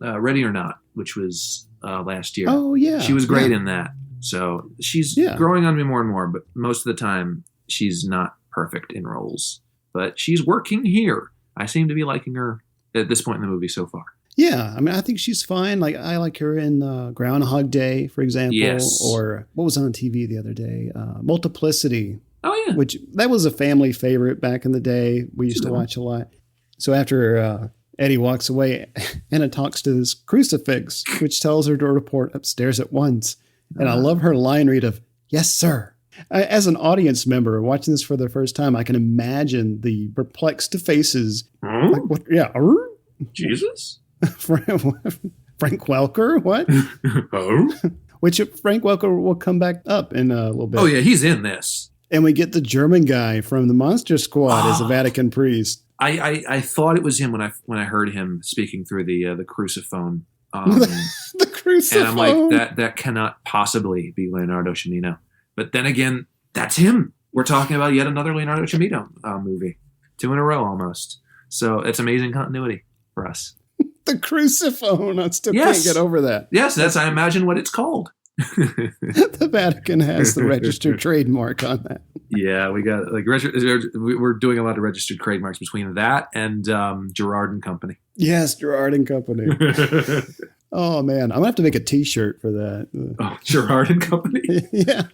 G: Ready or Not, which was last year.
F: Oh, yeah.
G: She was great in that. So she's growing on me more and more, but most of the time she's not perfect in roles. But she's working here. I seem to be liking her at this point in the movie so far.
F: Yeah, I mean, I think she's fine. Like, I like her in Groundhog Day, for example.
G: Yes.
F: Or what was on TV the other day? Multiplicity.
G: Oh, yeah.
F: Which, that was a family favorite back in the day. We used to watch a lot. So after Eddie walks away, Anna talks to this crucifix, which tells her to report upstairs at once. And I love her line read of, yes, sir. As an audience member watching this for the first time, I can imagine the perplexed faces. Like, what? Yeah.
G: Jesus?
F: Frank Welker? What?
G: Oh?
F: Which Frank Welker will come back up in a little bit.
G: Oh, yeah, he's in this.
F: And we get the German guy from the Monster Squad as a Vatican priest.
G: I thought it was him when I heard him speaking through the cruciphone.
F: The cruciphone.
G: And I'm like, that cannot possibly be Leonardo Cimino. But then again, that's him. We're talking about yet another Leonardo Cimino movie. 2 in a row almost. So it's amazing continuity for us.
F: The cruciphone. I still can't get over that.
G: Yes, that's, I imagine, what it's called.
F: The Vatican has the registered trademark on that.
G: Yeah, we got we're doing a lot of registered trademarks between that and Gerard and Company.
F: Yes, Gerard and Company. Oh man, I'm gonna have to make a T-shirt for that.
G: Oh, Gerard and Company.
F: Yeah.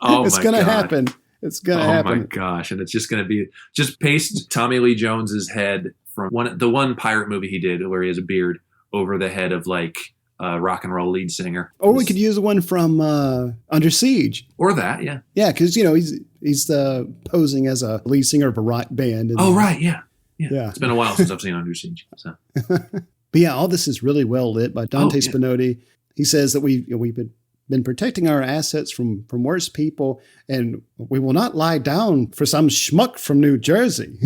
G: Oh,
F: it's gonna happen. It's gonna happen.
G: Oh my gosh, and it's just gonna be paste Tommy Lee Jones's head from the one pirate movie he did where he has a beard over the head of like rock and roll lead singer.
F: Or we could use one from Under Siege.
G: Or that, yeah.
F: Yeah, because he's posing as a lead singer of a rock band.
G: Right, yeah. It's been a while since I've seen Under Siege. So.
F: But yeah, all this is really well lit by Dante Spinotti. He says that we've been protecting our assets from worse people, and we will not lie down for some schmuck from New Jersey.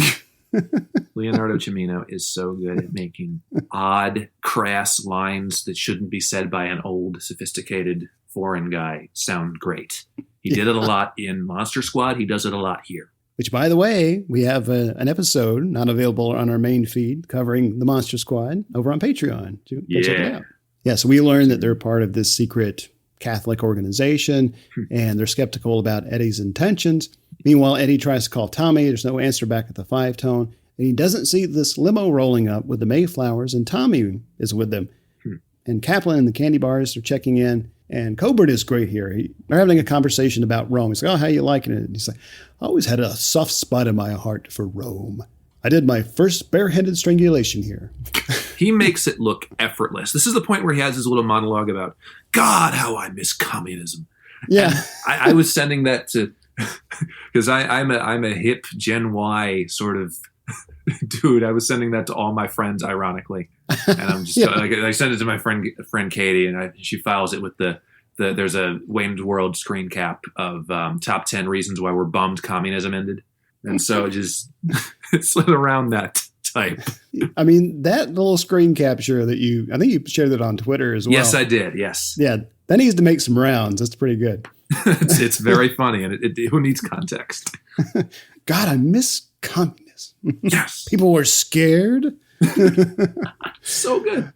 G: Leonardo Cimino is so good at making odd, crass lines that shouldn't be said by an old, sophisticated foreign guy sound great. He did it a lot in Monster Squad. He does it a lot here.
F: Which, by the way, we have an episode not available on our main feed covering the Monster Squad over on Patreon. Go check it out. Yeah, so we learned that they're part of this secret Catholic organization, and they're skeptical about Eddie's intentions. Meanwhile, Eddie tries to call Tommy. There's no answer back at the 5-tone. And he doesn't see this limo rolling up with the Mayflowers, and Tommy is with them. And Kaplan and the candy bars are checking in. And Coburn is great here. They're having a conversation about Rome. He's like, oh, how you liking it? And he's like, I always had a soft spot in my heart for Rome. I did my first barehanded strangulation here.
G: He makes it look effortless. This is the point where he has his little monologue about, God, how I miss communism.
F: Yeah.
G: I was sending that to, because I'm a hip Gen Y sort of dude. I was sending that to all my friends, ironically. And I'm just I send it to my friend Katie, and she files it with the There's a Wayne's World screen cap of top 10 reasons why we're bummed communism ended. And so it just slid around that type.
F: I mean, that little screen capture that I think you shared it on Twitter as well.
G: Yes, I did. Yes.
F: Yeah. That needs to make some rounds. That's pretty good.
G: it's very funny, and who needs context?
F: God, I miss communism.
G: Yes.
F: People were scared.
G: So good.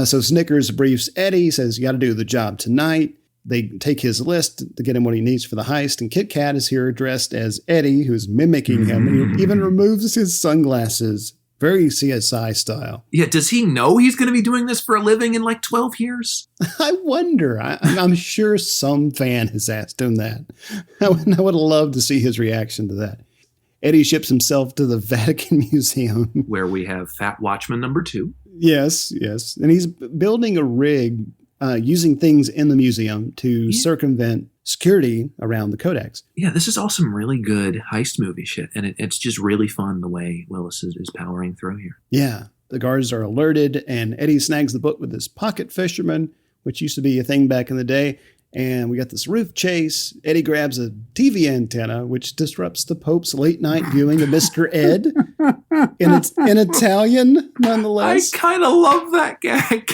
F: So Snickers briefs Eddie, says, you got to do the job tonight. They take his list to get him what he needs for the heist. And Kit Kat is here dressed as Eddie, who's mimicking him. And he even removes his sunglasses. Very CSI style.
G: Yeah, does he know he's going to be doing this for a living in like 12 years?
F: I wonder. I'm sure some fan has asked him that. I would love to see his reaction to that. Eddie ships himself to the Vatican Museum.
G: Where we have Fat Watchman number 2.
F: Yes. And he's building a rig using things in the museum to circumvent security around the codex.
G: Yeah, this is all some really good heist movie shit. And it's just really fun the way Willis is powering through here.
F: Yeah. The guards are alerted, and Eddie snags the book with his pocket fisherman, which used to be a thing back in the day. And we got this roof chase. Eddie grabs a TV antenna, which disrupts the Pope's late night viewing of Mr. Ed. And it's in Italian, nonetheless.
G: I kind of love that gag.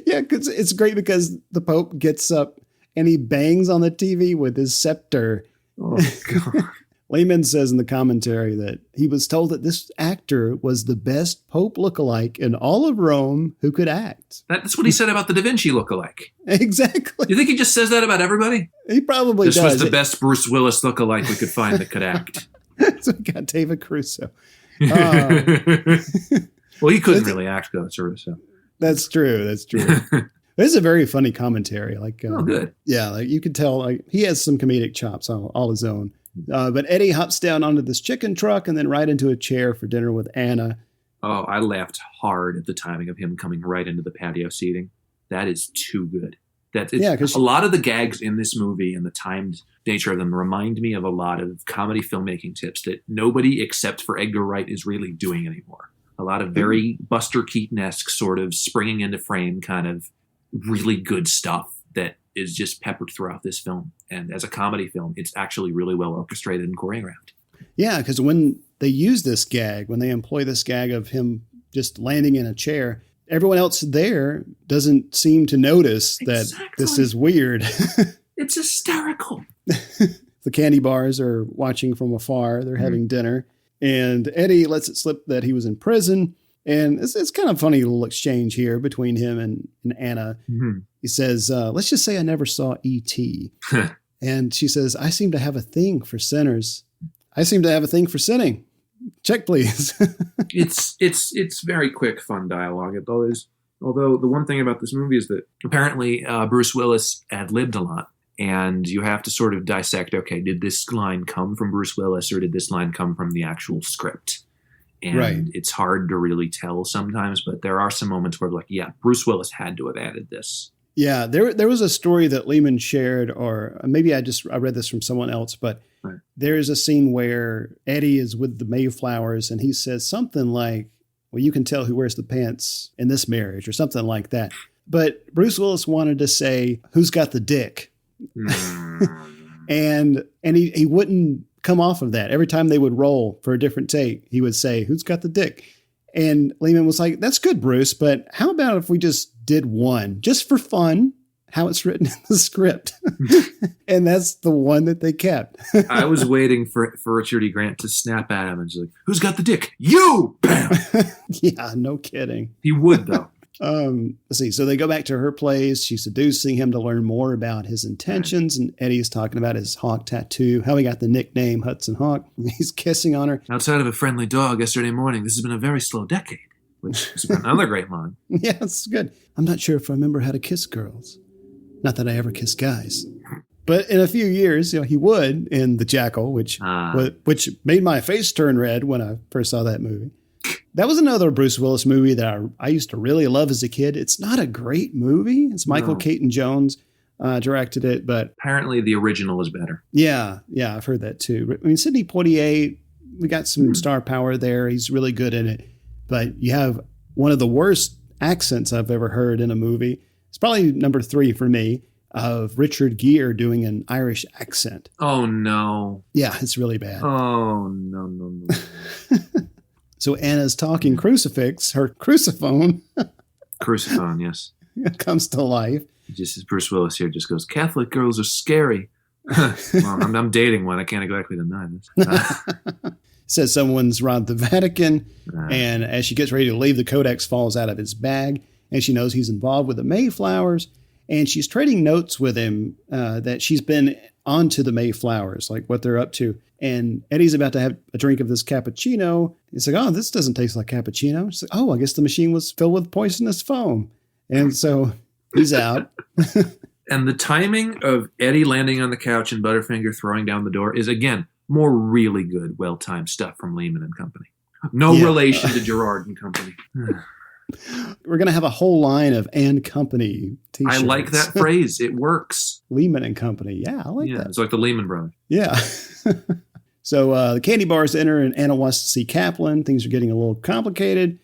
F: Yeah, because it's great because the Pope gets up and he bangs on the TV with his scepter.
G: Oh, God.
F: Lehman says in the commentary that he was told that this actor was the best Pope lookalike in all of Rome who could act.
G: That's what he said about the Da Vinci lookalike.
F: Exactly.
G: You think he just says that about everybody?
F: He probably does.
G: This was the best Bruce Willis lookalike we could find that could act.
F: So we got David Caruso.
G: Well, he couldn't really act, though, Caruso.
F: That's true. This is a very funny commentary.
G: Good.
F: Yeah, like you could tell he has some comedic chops all his own. But Eddie hops down onto this chicken truck and then right into a chair for dinner with Anna.
G: Oh, I laughed hard at the timing of him coming right into the patio seating. That is too good. A lot of the gags in this movie and the timed nature of them remind me of a lot of comedy filmmaking tips that nobody except for Edgar Wright is really doing anymore. A lot of very Buster Keaton-esque sort of springing into frame kind of really good stuff that is just peppered throughout this film. And as a comedy film, it's actually really well orchestrated and choreographed.
F: Yeah, because when they use this gag, when they employ this gag of him just landing in a chair, everyone else there doesn't seem to notice that this is weird.
G: It's hysterical.
F: The candy bars are watching from afar. They're having dinner. And Eddie lets it slip that he was in prison. And it's kind of funny little exchange here between him and Anna. Mm-hmm. He says, let's just say I never saw E.T. And she says, I seem to have a thing for sinners. I seem to have a thing for sinning. Check, please.
G: It's very quick, fun dialogue. It always, although the one thing about this movie is that apparently Bruce Willis ad-libbed a lot. And you have to sort of dissect, okay, did this line come from Bruce Willis or did this line come from the actual script? And It's hard to really tell sometimes, but there are some moments where like, yeah, Bruce Willis had to have added this.
F: Yeah, there was a story that Lehman shared, or maybe I read this from someone else, but there is a scene where Eddie is with the Mayflowers and he says something like, well, you can tell who wears the pants in this marriage or something like that. But Bruce Willis wanted to say, who's got the dick? and he wouldn't come off of that. Every time they would roll for a different take, he would say, who's got the dick? And Lehman was like, that's good, Bruce, but how about if we just did one, just for fun, how it's written in the script? And that's the one that they kept.
G: I was waiting for Richard E. Grant to snap at him and just like, who's got the dick? You! Bam!
F: Yeah, no kidding.
G: He would, though.
F: Let's see. So they go back to her place. She's seducing him to learn more about his intentions. And Eddie's talking about his hawk tattoo, how he got the nickname Hudson Hawk. He's kissing on her.
G: Outside of a friendly dog yesterday morning, this has been a very slow decade, which is another great line.
F: Yeah, it's good. I'm not sure if I remember how to kiss girls. Not that I ever kiss guys. But in a few years, he would in The Jackal, which made my face turn red when I first saw that movie. That was another Bruce Willis movie that I used to really love as a kid. It's not a great movie. It's Michael Caton Jones directed it, but
G: apparently the original is better.
F: Yeah, I've heard that too. I mean, Sidney Poitier, we got some star power there. He's really good in it. But you have one of the worst accents I've ever heard in a movie. It's probably number 3 for me, of Richard Gere doing an Irish accent.
G: Oh, no.
F: Yeah, it's really bad.
G: Oh, no.
F: So Anna's talking crucifix, her cruciphone.
G: Cruciphone, yes.
F: Comes to life.
G: Just as Bruce Willis here just goes, Catholic girls are scary. Well, I'm dating one. I can't exactly deny this.
F: Says someone's robbed the Vatican. And as she gets ready to leave, the codex falls out of his bag. And she knows he's involved with the Mayflowers. And she's trading notes with him that she's been onto the Mayflowers, like what they're up to. And Eddie's about to have a drink of this cappuccino. He's like, oh, this doesn't taste like cappuccino. She's like, oh, I guess the machine was filled with poisonous foam. And so he's out.
G: And the timing of Eddie landing on the couch and Butterfinger throwing down the door is, again, more really good, well-timed stuff from Lehman and Company. No relation to Gerard and Company.
F: We're going to have a whole line of and Company t-shirts.
G: I like that phrase. It works.
F: Lehman and Company. Yeah, I like that.
G: It's like the Lehman Brothers.
F: Yeah. So the candy bars enter and Anna wants to see Kaplan. Things are getting a little complicated.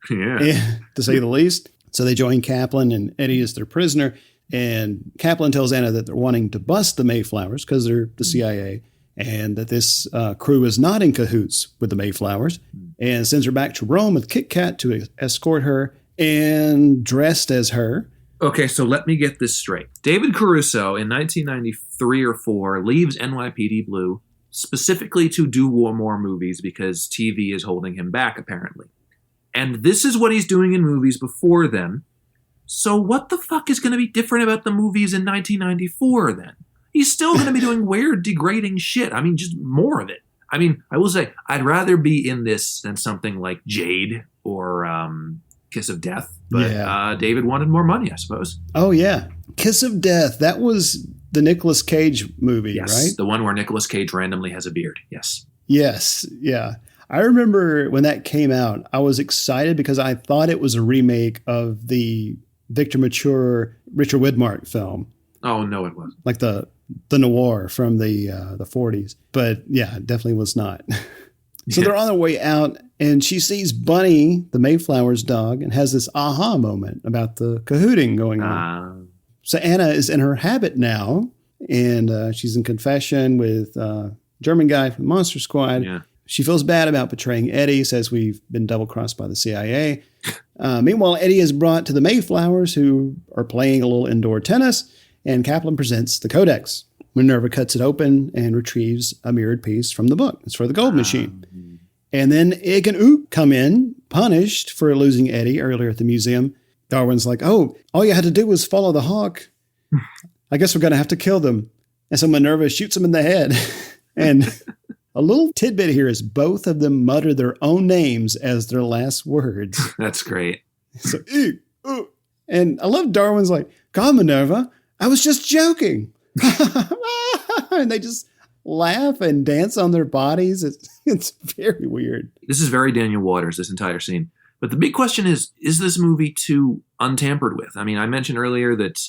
G: Yeah.
F: To say the least. So they join Kaplan and Eddie is their prisoner. And Kaplan tells Anna that they're wanting to bust the Mayflowers because they're the CIA. And that this crew is not in cahoots with the Mayflowers. And sends her back to Rome with Kit Kat to escort her and dressed as her.
G: Okay, so let me get this straight. David Caruso in 1993 or 4 leaves NYPD Blue specifically to do more movies because TV is holding him back, apparently. And this is what he's doing in movies before then. So what the fuck is going to be different about the movies in 1994 then? He's still going to be doing weird, degrading shit. I mean, just more of it. I mean, I will say, I'd rather be in this than something like Jade or Kiss of Death. But David wanted more money, I suppose.
F: Oh, yeah. Kiss of Death. That was the Nicolas Cage movie, right?
G: The one where Nicolas Cage randomly has a beard. Yes.
F: Yes. Yeah. I remember when that came out, I was excited because I thought it was a remake of the Victor Mature, Richard Widmark film.
G: Oh, no, it wasn't.
F: Like the noir from the 40s. But yeah, it definitely was not. So they're on their way out and she sees Bunny, the Mayflower's dog, and has this aha moment about the cahooting going on. So Anna is in her habit now and she's in confession with German guy from Monster Squad.
G: Yeah.
F: She feels bad about betraying Eddie, says we've been double-crossed by the CIA. Meanwhile, Eddie is brought to the Mayflowers who are playing a little indoor tennis. And Kaplan presents the codex. Minerva cuts it open and retrieves a mirrored piece from the book. It's for the gold machine. And then Ig and Ook come in, punished for losing Eddie earlier at the museum. Darwin's like, oh, all you had to do was follow the hawk. I guess we're going to have to kill them. And so Minerva shoots him in the head. And a little tidbit here is both of them mutter their own names as their last words.
G: That's great.
F: So, Ig, Ook. And I love Darwin's like, God, Minerva, I was just joking. And they just laugh and dance on their bodies. It's very weird.
G: This is very Daniel Waters, this entire scene. But the big question is this movie too untampered with? I mean, I mentioned earlier that,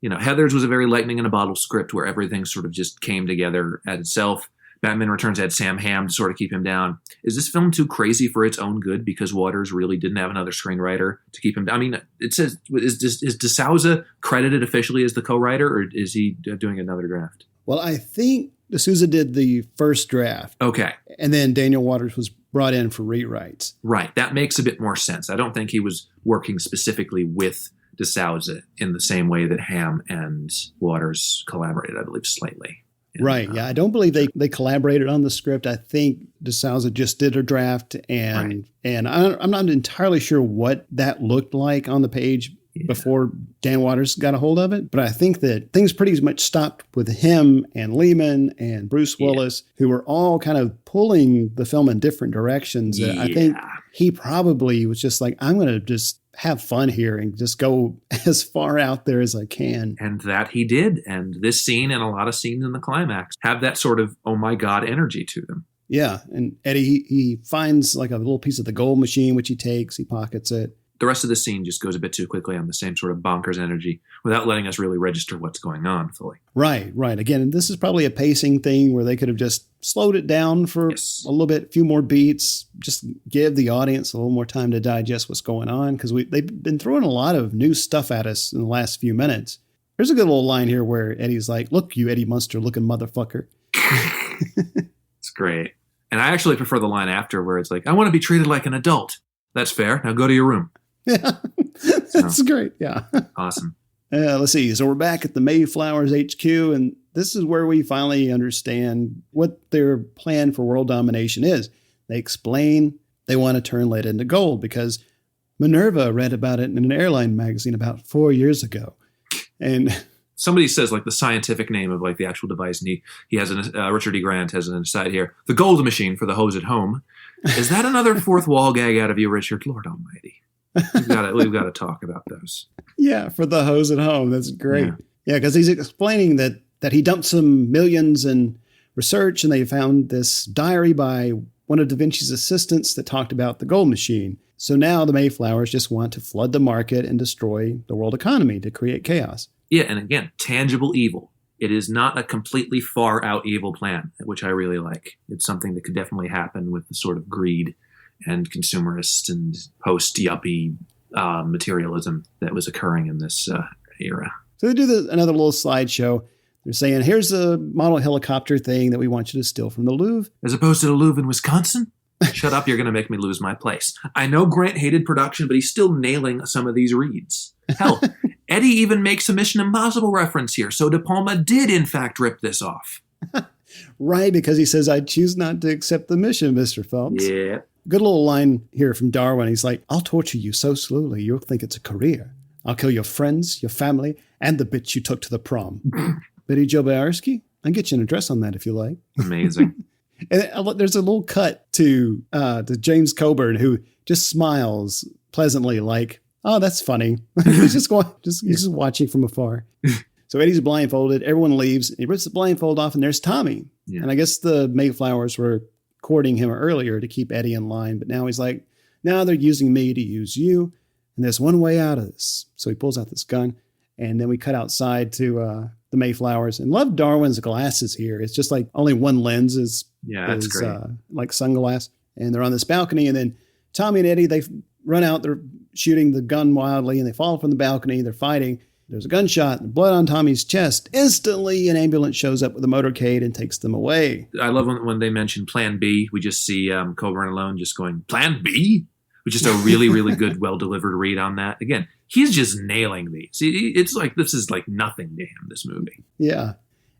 G: Heathers was a very lightning in a bottle script where everything sort of just came together at itself. Batman Returns had Sam Hamm to sort of keep him down. Is this film too crazy for its own good because Waters really didn't have another screenwriter to keep him down? I mean, it says, is De Souza credited officially as the co-writer, or is he doing another draft?
F: Well, I think De Souza did the first draft.
G: Okay.
F: And then Daniel Waters was brought in for rewrites.
G: Right. That makes a bit more sense. I don't think he was working specifically with De Souza in the same way that Hamm and Waters collaborated, I believe, slightly.
F: Right. Yeah. I don't believe they collaborated on the script. I think De Souza just did a draft and I'm not entirely sure what that looked like on the page before Dan Waters got a hold of it. But I think that things pretty much stopped with him and Lehman and Bruce Willis, who were all kind of pulling the film in different directions.
G: Yeah.
F: I think he probably was just like, I'm going to just have fun here and just go as far out there as I can.
G: And that he did. And this scene and a lot of scenes in the climax have that sort of, oh my God, energy to them.
F: Yeah. And Eddie, he finds like a little piece of the gold machine, which he takes, he pockets it.
G: the rest of the scene just goes a bit too quickly on the same sort of bonkers energy without letting us really register what's going on fully.
F: Right. Again, this is probably a pacing thing where they could have just slowed it down for a little bit, a few more beats, just give the audience a little more time to digest what's going on, because they've been throwing a lot of new stuff at us in the last few minutes. There's a good little line here where Eddie's like, "Look, you Eddie Munster looking motherfucker."
G: It's great. And I actually prefer the line after where it's like, "I want to be treated like an adult." That's fair. Now go to your room.
F: Yeah, that's great. Yeah.
G: Awesome.
F: Let's see. So we're back at the Mayflowers HQ, and this is where we finally understand what their plan for world domination is. They explain they want to turn lead into gold because Minerva read about it in an airline magazine about 4 years ago. And
G: somebody says like the scientific name of like the actual device, and he has Richard E. Grant has an aside here. The gold machine for the hose at home. Is that another fourth wall gag out of you, Richard? Lord Almighty. We've got to talk about those.
F: Yeah, for the hose at home. That's great. Yeah, because he's explaining that he dumped some millions in research, and they found this diary by one of Da Vinci's assistants that talked about the gold machine. So now the Mayflowers just want to flood the market and destroy the world economy to create chaos.
G: Yeah, and again, tangible evil. It is not a completely far out evil plan, which I really like. It's something that could definitely happen with the sort of greed and consumerist and post-yuppie materialism that was occurring in this era.
F: So they do another little slideshow. They're saying, here's a model helicopter thing that we want you to steal from the Louvre.
G: As opposed to the Louvre in Wisconsin? Shut up, you're going to make me lose my place. I know Grant hated production, but he's still nailing some of these reads. Hell, Eddie even makes a Mission Impossible reference here, so De Palma did in fact rip this off.
F: Right, because he says, "I choose not to accept the mission, Mr. Phelps."
G: Yeah.
F: Good little line here from Darwin. He's like, "I'll torture you so slowly you'll think it's a career. I'll kill your friends, your family, and the bitch you took to the prom." Betty Jo Boyarsky, I'll get you an address on that if you like.
G: Amazing.
F: And there's a little cut to James Coburn, who just smiles pleasantly like, "Oh, that's funny." He's just watching from afar. So Eddie's blindfolded. Everyone leaves. He rips the blindfold off, and there's Tommy. Yeah. And I guess the Mayflowers were courting him earlier to keep Eddie in line. But now he's like, now they're using me to use you. And there's one way out of this. So he pulls out this gun. And then we cut outside to the Mayflowers. And love Darwin's glasses here. It's just like only one lens is
G: that's great.
F: Like sunglass. And they're on this balcony. And then Tommy and Eddie, they run out. They're shooting the gun wildly. And they fall from the balcony. They're fighting. There's a gunshot and blood on Tommy's chest. Instantly, an ambulance shows up with a motorcade and takes them away.
G: I love when they mention Plan B. We just see Coburn alone just going, Plan B? Which is a really, really good, well-delivered read on that. Again, he's just nailing these. It's like, this is like nothing to him, this movie.
F: Yeah.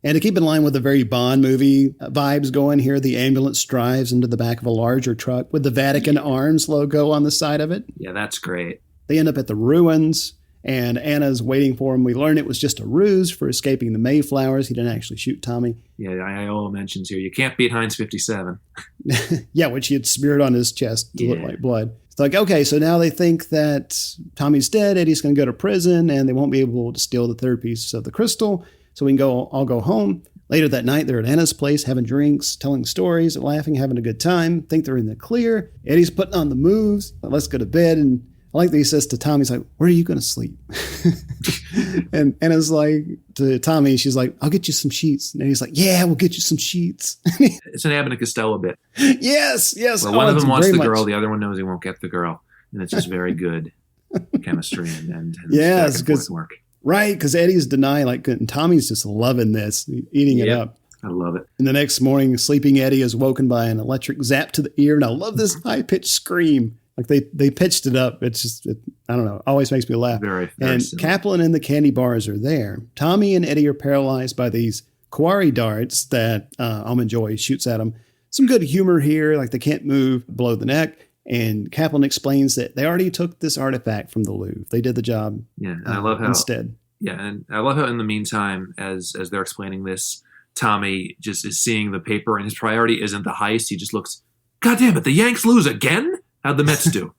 F: And to keep in line with the very Bond movie vibes going here, the ambulance drives into the back of a larger truck with the Vatican Arms logo on the side of it.
G: Yeah, that's great.
F: They end up at the ruins. And Anna's waiting for him. We learn it was just a ruse for escaping the Mayflowers. He didn't actually shoot Tommy.
G: Yeah, Iola mentions here, you can't beat Heinz 57.
F: Yeah, which he had smeared on his chest to look like blood. It's like, okay, so now they think that Tommy's dead. Eddie's going to go to prison, and they won't be able to steal the third piece of the crystal. So we can all go home. Later that night, they're at Anna's place, having drinks, telling stories, laughing, having a good time. Think they're in the clear. Eddie's putting on the moves. Let's go to bed. And I like that he says to Tommy, he's like, "Where are you going to sleep?" and Anna's like, to Tommy, she's like, "I'll get you some sheets." And he's like, "Yeah, we'll get you some sheets."
G: It's an Abbott and Costello bit.
F: Yes.
G: Where one of them wants the girl, the other one knows he won't get the girl. And it's just very good chemistry and
F: yes,
G: back and forth work.
F: Right, because Eddie's denying, and Tommy's just loving this, eating it up.
G: I love it.
F: And the next morning, sleeping Eddie is woken by an electric zap to the ear. And I love this high-pitched scream. Like they pitched it up. It's just, I don't know, always makes me laugh.
G: Very
F: and
G: silly.
F: Kaplan and the candy bars are there. Tommy and Eddie are paralyzed by these quarry darts that Almond Joy shoots at them. Some good humor here, like they can't move below the neck. And Kaplan explains that they already took this artifact from the Louvre. They did the job.
G: Yeah, and I love how
F: instead.
G: Yeah, and I love how in the meantime, as they're explaining this, Tommy just is seeing the paper, and his priority isn't the heist. He just looks, God damn it, the Yanks lose again? How'd the Mets do?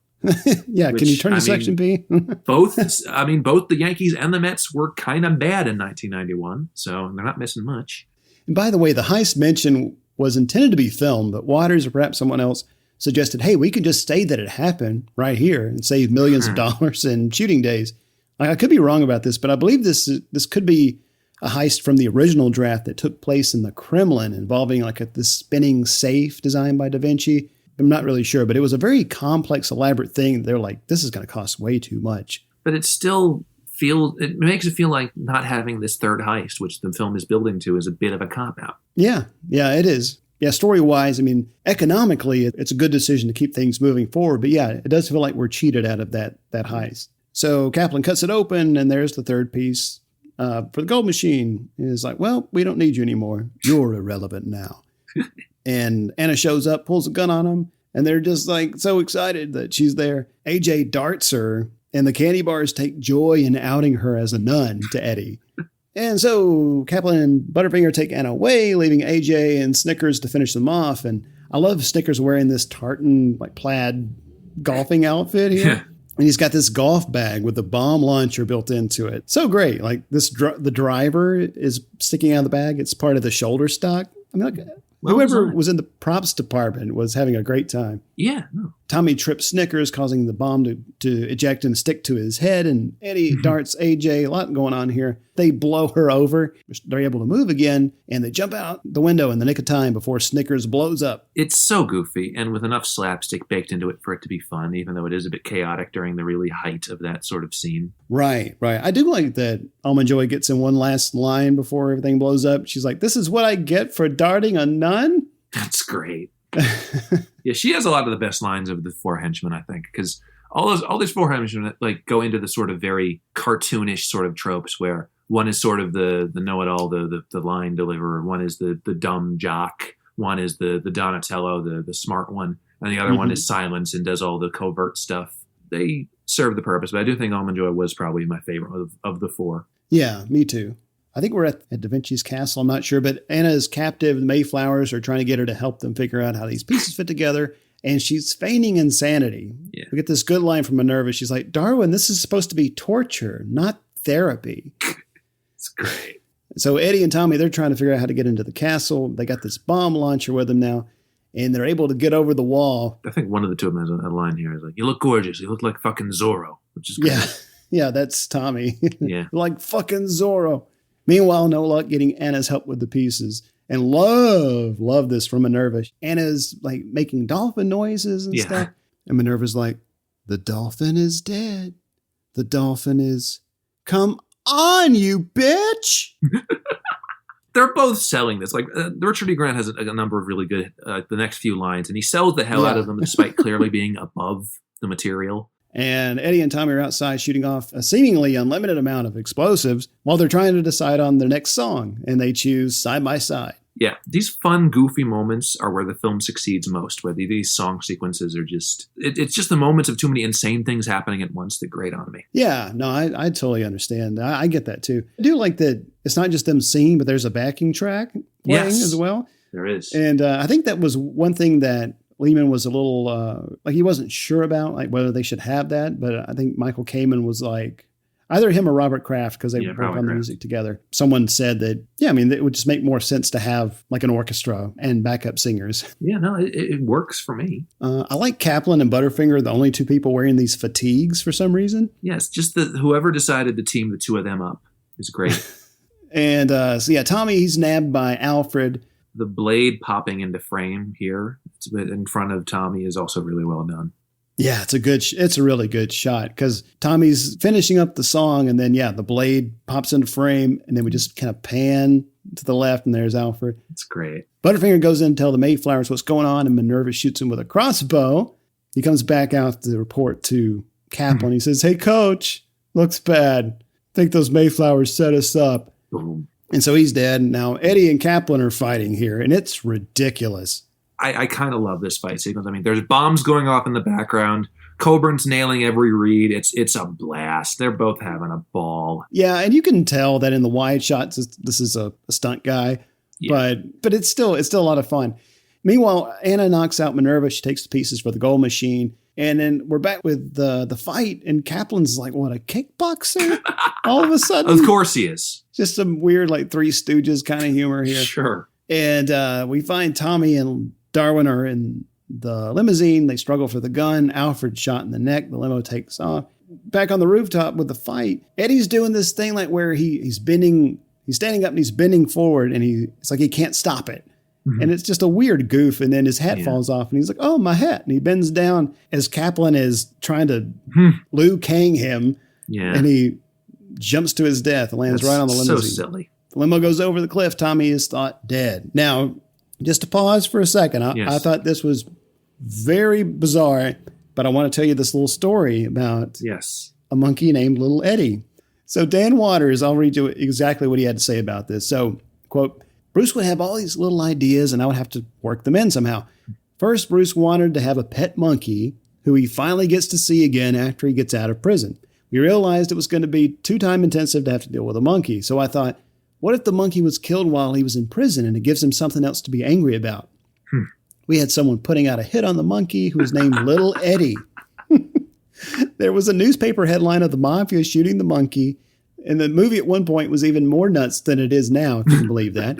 F: Yeah, can you turn to section B?
G: both the Yankees and the Mets were kind of bad in 1991, so they're not missing much.
F: And by the way, the heist mention was intended to be filmed, but Waters or perhaps someone else suggested, hey, we can just say that it happened right here and save millions of dollars in shooting days. I could be wrong about this, but I believe this could be a heist from the original draft that took place in the Kremlin involving this spinning safe designed by Da Vinci. I'm not really sure, but it was a very complex, elaborate thing. They're like, this is going to cost way too much.
G: But it still makes it feel like not having this third heist, which the film is building to, is a bit of a cop-out.
F: Yeah, it is. Yeah, story-wise, I mean, economically, it's a good decision to keep things moving forward. But yeah, it does feel like we're cheated out of that heist. So Kaplan cuts it open, and there's the third piece for the gold machine. It's like, well, we don't need you anymore. You're irrelevant now. And Anna shows up, pulls a gun on him, and they're just so excited that she's there. AJ darts her, and the candy bars take joy in outing her as a nun to Eddie. And so Kaplan and Butterfinger take Anna away, leaving AJ and Snickers to finish them off. And I love Snickers wearing this tartan, plaid golfing outfit here. Yeah. And he's got this golf bag with a bomb launcher built into it. So great. The driver is sticking out of the bag. It's part of the shoulder stock. I mean, whoever was in the props department was having a great time.
G: Yeah. No.
F: Tommy trips Snickers, causing the bomb to eject and stick to his head. And Eddie darts AJ. A lot going on here. They blow her over. They're able to move again, and they jump out the window in the nick of time before Snickers blows up.
G: It's so goofy, and with enough slapstick baked into it for it to be fun, even though it is a bit chaotic during the really height of that sort of scene.
F: Right. I do like that Almond Joy gets in one last line before everything blows up. She's like, this is what I get for darting a nun?
G: That's great. Yeah, she has a lot of the best lines of the four henchmen, I think, because all these four henchmen go into the sort of very cartoonish sort of tropes where one is sort of the know-it-all, the line deliverer. One is the dumb jock. One is the Donatello, the smart one. And the other one is silence and does all the covert stuff. They serve the purpose, but I do think Almond Joy was probably my favorite of the four.
F: Yeah, me too. I think we're at Da Vinci's castle. I'm not sure, but Anna is captive. The Mayflowers are trying to get her to help them figure out how these pieces fit together. And she's feigning insanity. Yeah. We get this good line from Minerva. She's like, Darwin, this is supposed to be torture, not therapy.
G: It's great.
F: So Eddie and Tommy, they're trying to figure out how to get into the castle. They got this bomb launcher with them now, and they're able to get over the wall.
G: I think one of the two of them has a line here. Is like, you look gorgeous. You look like fucking Zorro, which is great.
F: Yeah, that's Tommy.
G: Yeah.
F: Like fucking Zorro. Meanwhile, no luck getting Anna's help with the pieces. And love this from Minerva. Anna's making dolphin noises and stuff. And Minerva's like, the dolphin is dead. The dolphin is, come on, you bitch.
G: They're both selling this. Richard E. Grant has a number of really good, the next few lines, and he sells the hell out of them despite clearly being above the material.
F: And Eddie and Tommy are outside shooting off a seemingly unlimited amount of explosives while they're trying to decide on their next song. And they choose Side by Side.
G: Yeah, these fun, goofy moments are where the film succeeds most, where these song sequences are just... It's just the moments of too many insane things happening at once that grate on me.
F: Yeah, no, I totally understand. I get that too. I do like that it's not just them singing, but there's a backing track playing as well.
G: There is.
F: And I think that was one thing that Lehman was a little... he wasn't sure about whether they should have that, but I think Michael Kamen was like... Either him or Robert Kraft, because they work on the music together. Someone said that, it would just make more sense to have an orchestra and backup singers.
G: Yeah, no, it works for me.
F: I like Kaplan and Butterfinger, the only two people wearing these fatigues for some reason.
G: Yes, just whoever decided to team the two of them up is great.
F: And Tommy, he's nabbed by Alfred.
G: The blade popping into frame here in front of Tommy is also really well done.
F: Yeah, it's a really good shot because Tommy's finishing up the song and then, the blade pops into frame and then we just kind of pan to the left and there's Alfred.
G: It's great.
F: Butterfinger goes in to tell the Mayflowers what's going on and Minerva shoots him with a crossbow. He comes back out to report to Kaplan. He says, hey, coach, looks bad. Think those Mayflowers set us up.
G: Boom.
F: And so he's dead. Now Eddie and Kaplan are fighting here and it's ridiculous.
G: I kind of love this fight sequence. I mean, there's bombs going off in the background. Coburn's nailing every read. It's a blast. They're both having a ball.
F: Yeah, and you can tell that in the wide shots, this is a stunt guy. Yeah. But it's still a lot of fun. Meanwhile, Anna knocks out Minerva. She takes the pieces for the gold machine. And then we're back with the fight. And Kaplan's like, what, a kickboxer? All of a sudden?
G: Of course he is.
F: Just some weird Three Stooges kind of humor here.
G: Sure.
F: And we find Tommy and Darwin are in the limousine. They struggle for the gun. Alfred's shot in the neck. The limo takes off. Back on the rooftop with the fight, Eddie's doing this thing like where he's bending, he's standing up and he's bending forward, and it's like he can't stop it. Mm-hmm. And it's just a weird goof. And then his hat falls off, and he's like, "Oh, my hat!" And he bends down as Kaplan is trying to Liu Kang him. Yeah, and he jumps to his death, lands right on the limousine.
G: So silly.
F: The limo goes over the cliff. Tommy is thought dead. Now, just to pause for a second, I thought this was very bizarre. But I want to tell you this little story about a monkey named Little Eddie. So Dan Waters, I'll read you exactly what he had to say about this. So, quote, Bruce would have all these little ideas and I would have to work them in somehow. First, Bruce wanted to have a pet monkey who he finally gets to see again after he gets out of prison. We realized it was going to be too time intensive to have to deal with a monkey. So I thought, what if the monkey was killed while he was in prison and it gives him something else to be angry about? We had someone putting out a hit on the monkey who was named Little Eddie. There was a newspaper headline of the mafia shooting the monkey, and the movie at one point was even more nuts than it is now, if you can believe that.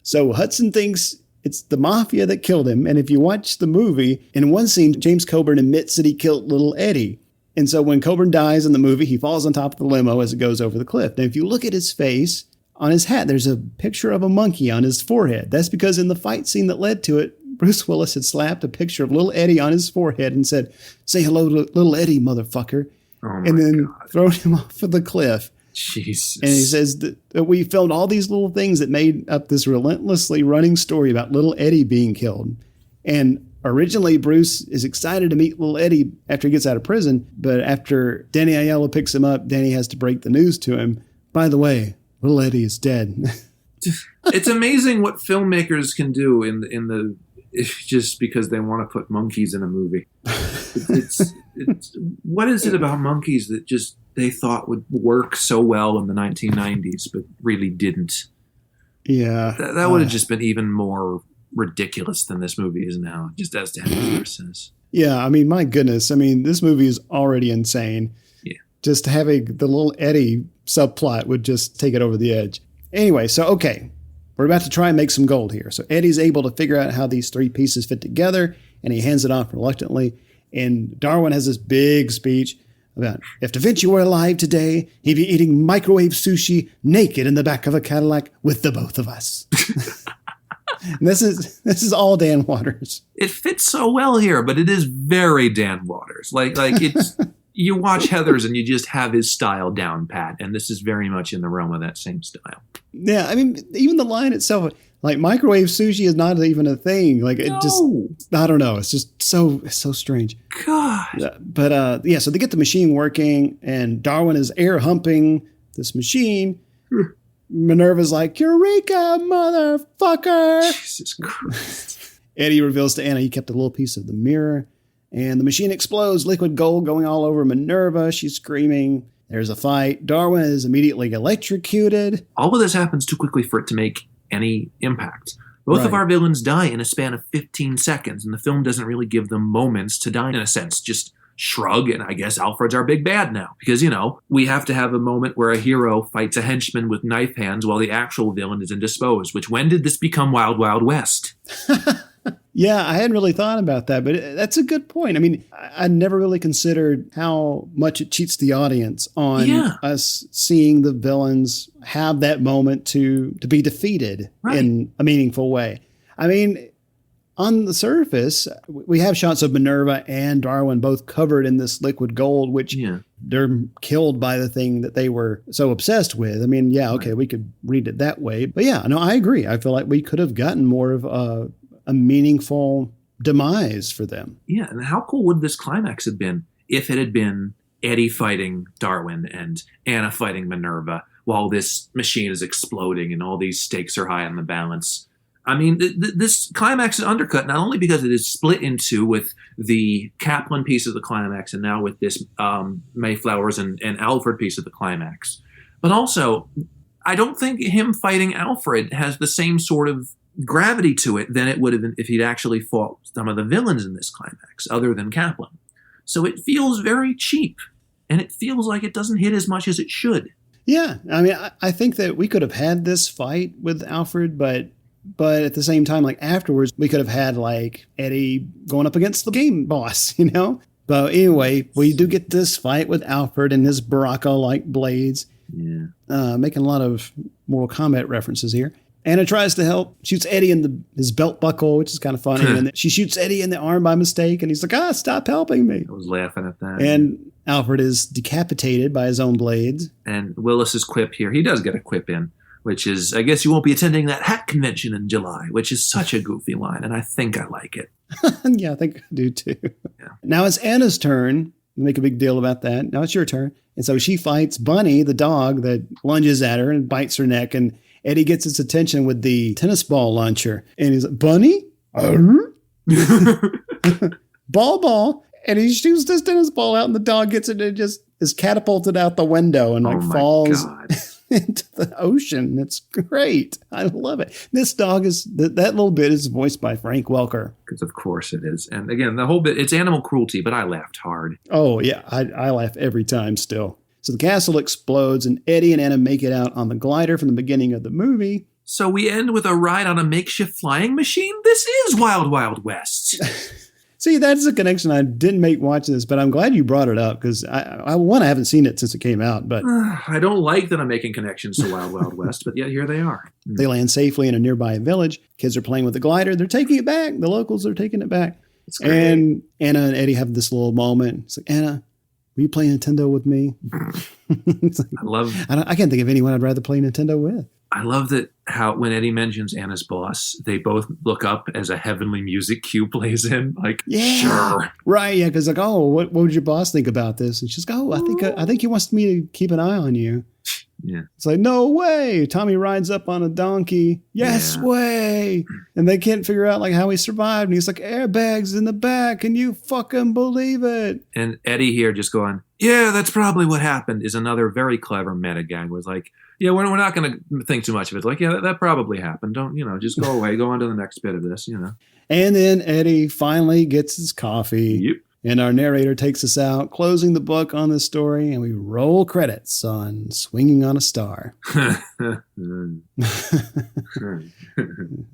F: So Hudson thinks it's the mafia that killed him, and if you watch the movie, in one scene, James Coburn admits that he killed Little Eddie. And so when Coburn dies in the movie, he falls on top of the limo as it goes over the cliff. Now, if you look at his face, on his hat, there's a picture of a monkey on his forehead. That's because in the fight scene that led to it, Bruce Willis had slapped a picture of Little Eddie on his forehead and said, "Say hello to Little Eddie, motherfucker." And then thrown him off of the cliff.
G: Jesus.
F: And he says that we filmed all these little things that made up this relentlessly running story about Little Eddie being killed. And originally, Bruce is excited to meet Little Eddie after he gets out of prison. But after Danny Aiello picks him up, Danny has to break the news to him. By the way, Little Eddie is dead.
G: It's amazing what filmmakers can do in the just because they want to put monkeys in a movie. It's what is it about monkeys that just they thought would work so well in the 1990s, but really didn't?
F: Yeah,
G: that would have just been even more ridiculous than this movie is now. Just as Dan Waters says.
F: Yeah, I mean, my goodness, I mean, this movie is already insane.
G: Yeah,
F: just having the Little Eddie subplot would just take it over the edge. Anyway, so okay. We're about to try and make some gold here. So Eddie's able to figure out how these three pieces fit together, and he hands it off reluctantly. And Darwin has this big speech about, if Da Vinci were alive today, he'd be eating microwave sushi naked in the back of a Cadillac with the both of us. And this is all Dan Waters.
G: It fits so well here, but it is very Dan Waters. Like it's you watch Heathers and you just have his style down pat, and this is very much in the realm of that same style.
F: Yeah, I mean, even the line itself, like microwave sushi is not even a thing. Like it just, I don't know. It's just so strange.
G: God.
F: But so they get the machine working, and Darwin is air humping this machine. Minerva's like, "Eureka, motherfucker!"
G: Jesus Christ.
F: Eddie reveals to Anna he kept a little piece of the mirror, and the machine explodes, liquid gold going all over Minerva. She's screaming. There's a fight. Darwin is immediately electrocuted.
G: All of this happens too quickly for it to make any impact. Both of our villains die in a span of 15 seconds, and the film doesn't really give them moments to die in a sense. Just shrug, and I guess Alfred's our big bad now. Because, we have to have a moment where a hero fights a henchman with knife hands while the actual villain is indisposed, which when did this become Wild Wild West?
F: Yeah, I hadn't really thought about that, but that's a good point. I mean, I never really considered how much it cheats the audience on us seeing the villains have that moment to be defeated in a meaningful way. I mean, on the surface, we have shots of Minerva and Darwin both covered in this liquid gold, which they're killed by the thing that they were so obsessed with. I mean, we could read it that way. But I agree. I feel like we could have gotten more of a meaningful demise for them.
G: Yeah, and how cool would this climax have been if it had been Eddie fighting Darwin and Anna fighting Minerva while this machine is exploding and all these stakes are high on the balance? I mean, this climax is undercut not only because it is split in two with the Kaplan piece of the climax and now with this Mayflowers and Alfred piece of the climax, but also I don't think him fighting Alfred has the same sort of gravity to it than it would have been if he'd actually fought some of the villains in this climax other than Kaplan. So it feels very cheap, and it feels like it doesn't hit as much as it should.
F: Yeah, I mean, I think that we could have had this fight with Alfred, but But at the same time, like afterwards, we could have had like Eddie going up against the game boss, you know? But anyway, we do get this fight with Alfred and his Baraka-like blades.
G: Yeah.
F: Making a lot of Mortal Kombat references here. Anna tries to help, shoots Eddie in his belt buckle, which is kind of funny. And then she shoots Eddie in the arm by mistake, and he's like, stop helping me.
G: I was laughing at that.
F: And Alfred is decapitated by his own blades.
G: And Willis's quip here, he does get a quip in, which is, I guess you won't be attending that hat convention in July, which is such a goofy line, and I think I like it.
F: Yeah, I think I do too. Yeah. Now it's Anna's turn. Make a big deal about that. Now it's your turn. And so she fights Bunny, the dog that lunges at her and bites her neck. And Eddie gets his attention with the tennis ball launcher. And he's like, Bunny? Ball. And he shoots this tennis ball out and the dog gets it and just is catapulted out the window and falls into the ocean. It's great. I love it. This dog is, that little bit is voiced by Frank Welker.
G: Because of course it is. And again, the whole bit, it's animal cruelty, but I laughed hard.
F: Oh, yeah. I laugh every time still. So the castle explodes and Eddie and Anna make it out on the glider from the beginning of the movie.
G: So we end with a ride on a makeshift flying machine? This is Wild Wild West.
F: See, that's a connection I didn't make watching this, but I'm glad you brought it up because I haven't seen it since it came out. But
G: I don't like that I'm making connections to Wild Wild West, but yet here they are.
F: They land safely in a nearby village. Kids are playing with the glider. They're taking it back. The locals are taking it back. And Anna and Eddie have this little moment. It's like, Anna, will you play Nintendo with me? I can't think of anyone I'd rather play Nintendo with.
G: I love that how when Eddie mentions Anna's boss, they both look up as a heavenly music cue plays in. Like, sure.
F: Right, yeah, because like, what would your boss think about this? And she's like, I think he wants me to keep an eye on you.
G: Yeah.
F: It's like, no way. Tommy rides up on a donkey. Yes way. And they can't figure out like how he survived. And he's like, airbags in the back. Can you fucking believe it?
G: And Eddie here just going, yeah, that's probably what happened, is another very clever meta gag. Was like, yeah, we're not going to think too much of it. Like, yeah, that probably happened. Don't, just go away. Go on to the next bit of this,
F: And then Eddie finally gets his coffee.
G: Yep.
F: And our narrator takes us out, closing the book on this story, and we roll credits on Swinging on a Star. And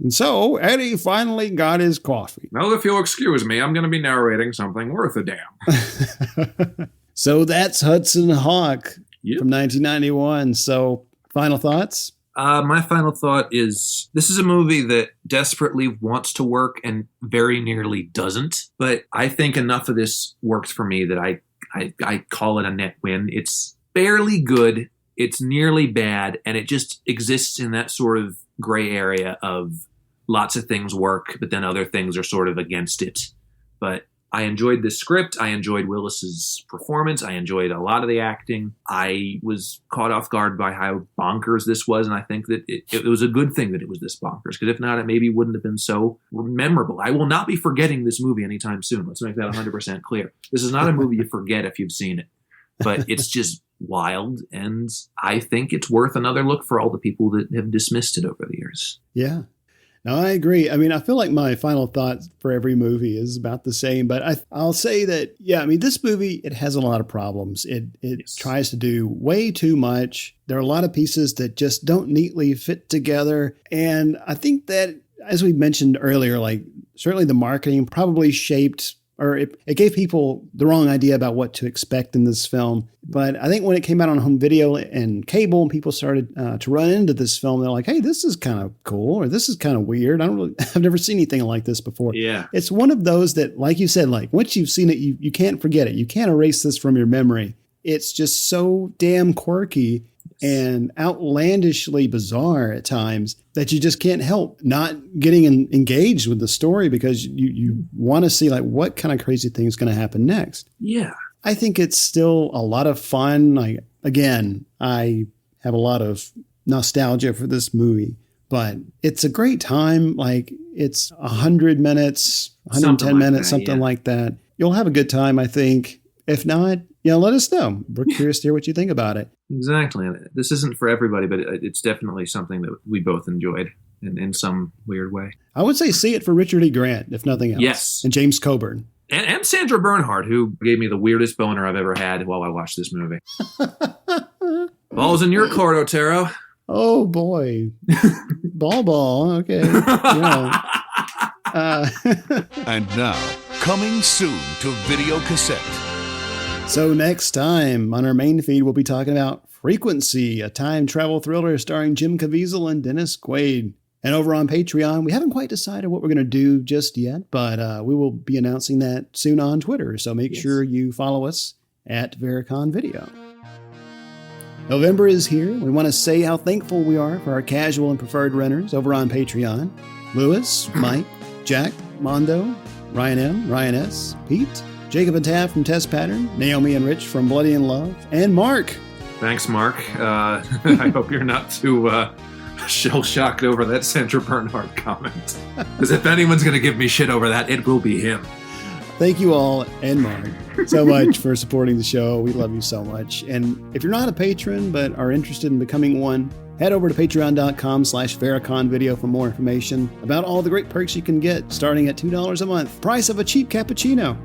F: so Eddie finally got his coffee.
G: Well, if you'll excuse me, I'm going to be narrating something worth a damn.
F: So that's Hudson Hawk from 1991. So final thoughts?
G: My final thought is this is a movie that desperately wants to work and very nearly doesn't. But I think enough of this works for me that I call it a net win. It's barely good. It's nearly bad. And it just exists in that sort of gray area of lots of things work, but then other things are sort of against it. But I enjoyed the script. I enjoyed Willis's performance. I enjoyed a lot of the acting. I was caught off guard by how bonkers this was, and I think that it was a good thing that it was this bonkers, because if not, it maybe wouldn't have been so memorable. I will not be forgetting this movie anytime soon. Let's make that 100% clear. This is not a movie you forget if you've seen it, but it's just wild, and I think it's worth another look for all the people that have dismissed it over the years.
F: Yeah. No, I agree. I mean, I feel like my final thought for every movie is about the same, but I'll say that, this movie, it has a lot of problems. It tries to do way too much. There are a lot of pieces that just don't neatly fit together. And I think that, as we mentioned earlier, like certainly the marketing probably shaped, or it gave people the wrong idea about what to expect in this film. But I think when it came out on home video and cable and people started to run into this film, they're like, hey, this is kind of cool, or this is kind of weird. I've never seen anything like this before.
G: Yeah.
F: It's one of those that, like you said, like once you've seen it, you can't forget it. You can't erase this from your memory. It's just so damn quirky and outlandishly bizarre at times that you just can't help not getting engaged with the story, because you want to see like what kind of crazy thing is going to happen next.
G: Yeah.
F: I think it's still a lot of fun. Like, again, I have a lot of nostalgia for this movie, but it's a great time. Like, it's 100 minutes, 110 minutes, something like that. You'll have a good time, I think. If not, let us know. We're curious to hear what you think about it.
G: Exactly. This isn't for everybody, but it's definitely something that we both enjoyed in some weird way.
F: I would say see it for Richard E. Grant, if nothing else.
G: Yes.
F: And James Coburn.
G: And Sandra Bernhard, who gave me the weirdest boner I've ever had while I watched this movie. Ball's in your court, Otero.
F: Oh boy. Ball. Okay. Yeah.
L: And now, coming soon to video cassette.
F: So next time on our main feed, we'll be talking about Frequency, a time travel thriller starring Jim Caviezel and Dennis Quaid. And over on Patreon, we haven't quite decided what we're going to do just yet, but we will be announcing that soon on Twitter. So make sure you follow us at Vericon Video. November is here. We want to say how thankful we are for our casual and preferred renters over on Patreon. Lewis, Mike, Jack, Mondo, Ryan M, Ryan S, Pete, Jacob and Tav from Test Pattern, Naomi and Rich from Bloody in Love, and Mark.
G: Thanks, Mark. I hope you're not too shell-shocked over that Sandra Bernhard comment. Because if anyone's going to give me shit over that, it will be him.
F: Thank you all, and Mark, so much for supporting the show. We love you so much. And if you're not a patron but are interested in becoming one, head over to patreon.com/VericonVideo for more information about all the great perks you can get starting at $2 a month. Price of a cheap cappuccino.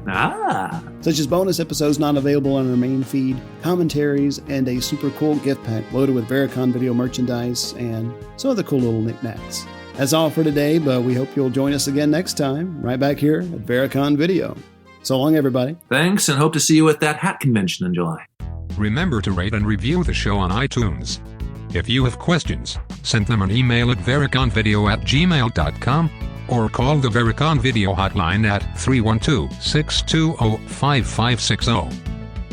F: Such as bonus episodes not available on our main feed, commentaries, and a super cool gift pack loaded with Vericon Video merchandise and some other cool little knickknacks. That's all for today, but we hope you'll join us again next time, right back here at Vericon Video. So long, everybody.
G: Thanks, and hope to see you at that hat convention in July.
M: Remember to rate and review the show on iTunes. If you have questions, send them an email at vericonvideo@gmail.com or call the Vericon Video hotline at 312-620-5560.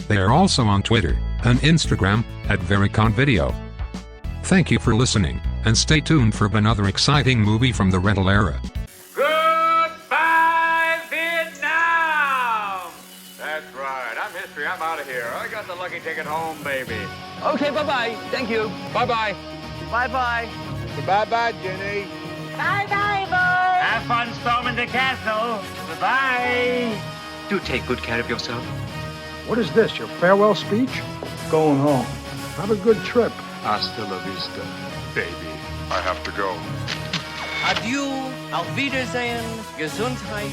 M: They are also on Twitter and Instagram at Vericon Video. Thank you for listening, and stay tuned for another exciting movie from the rental era.
I: Goodbye, Vietnam! That's right. I'm history. I'm out of here. I got the lucky ticket home, baby.
N: Okay, bye-bye. Thank you. Bye-bye.
J: Bye-bye.
B: Bye-bye, Jenny.
C: Bye-bye, boys.
J: Have fun storming the castle. Bye-bye.
K: Do take good care of yourself.
B: What is this, your farewell speech? Going home. Have a good trip.
L: Hasta la vista, baby.
E: I have to go.
N: Adieu, auf Wiedersehen, Gesundheit.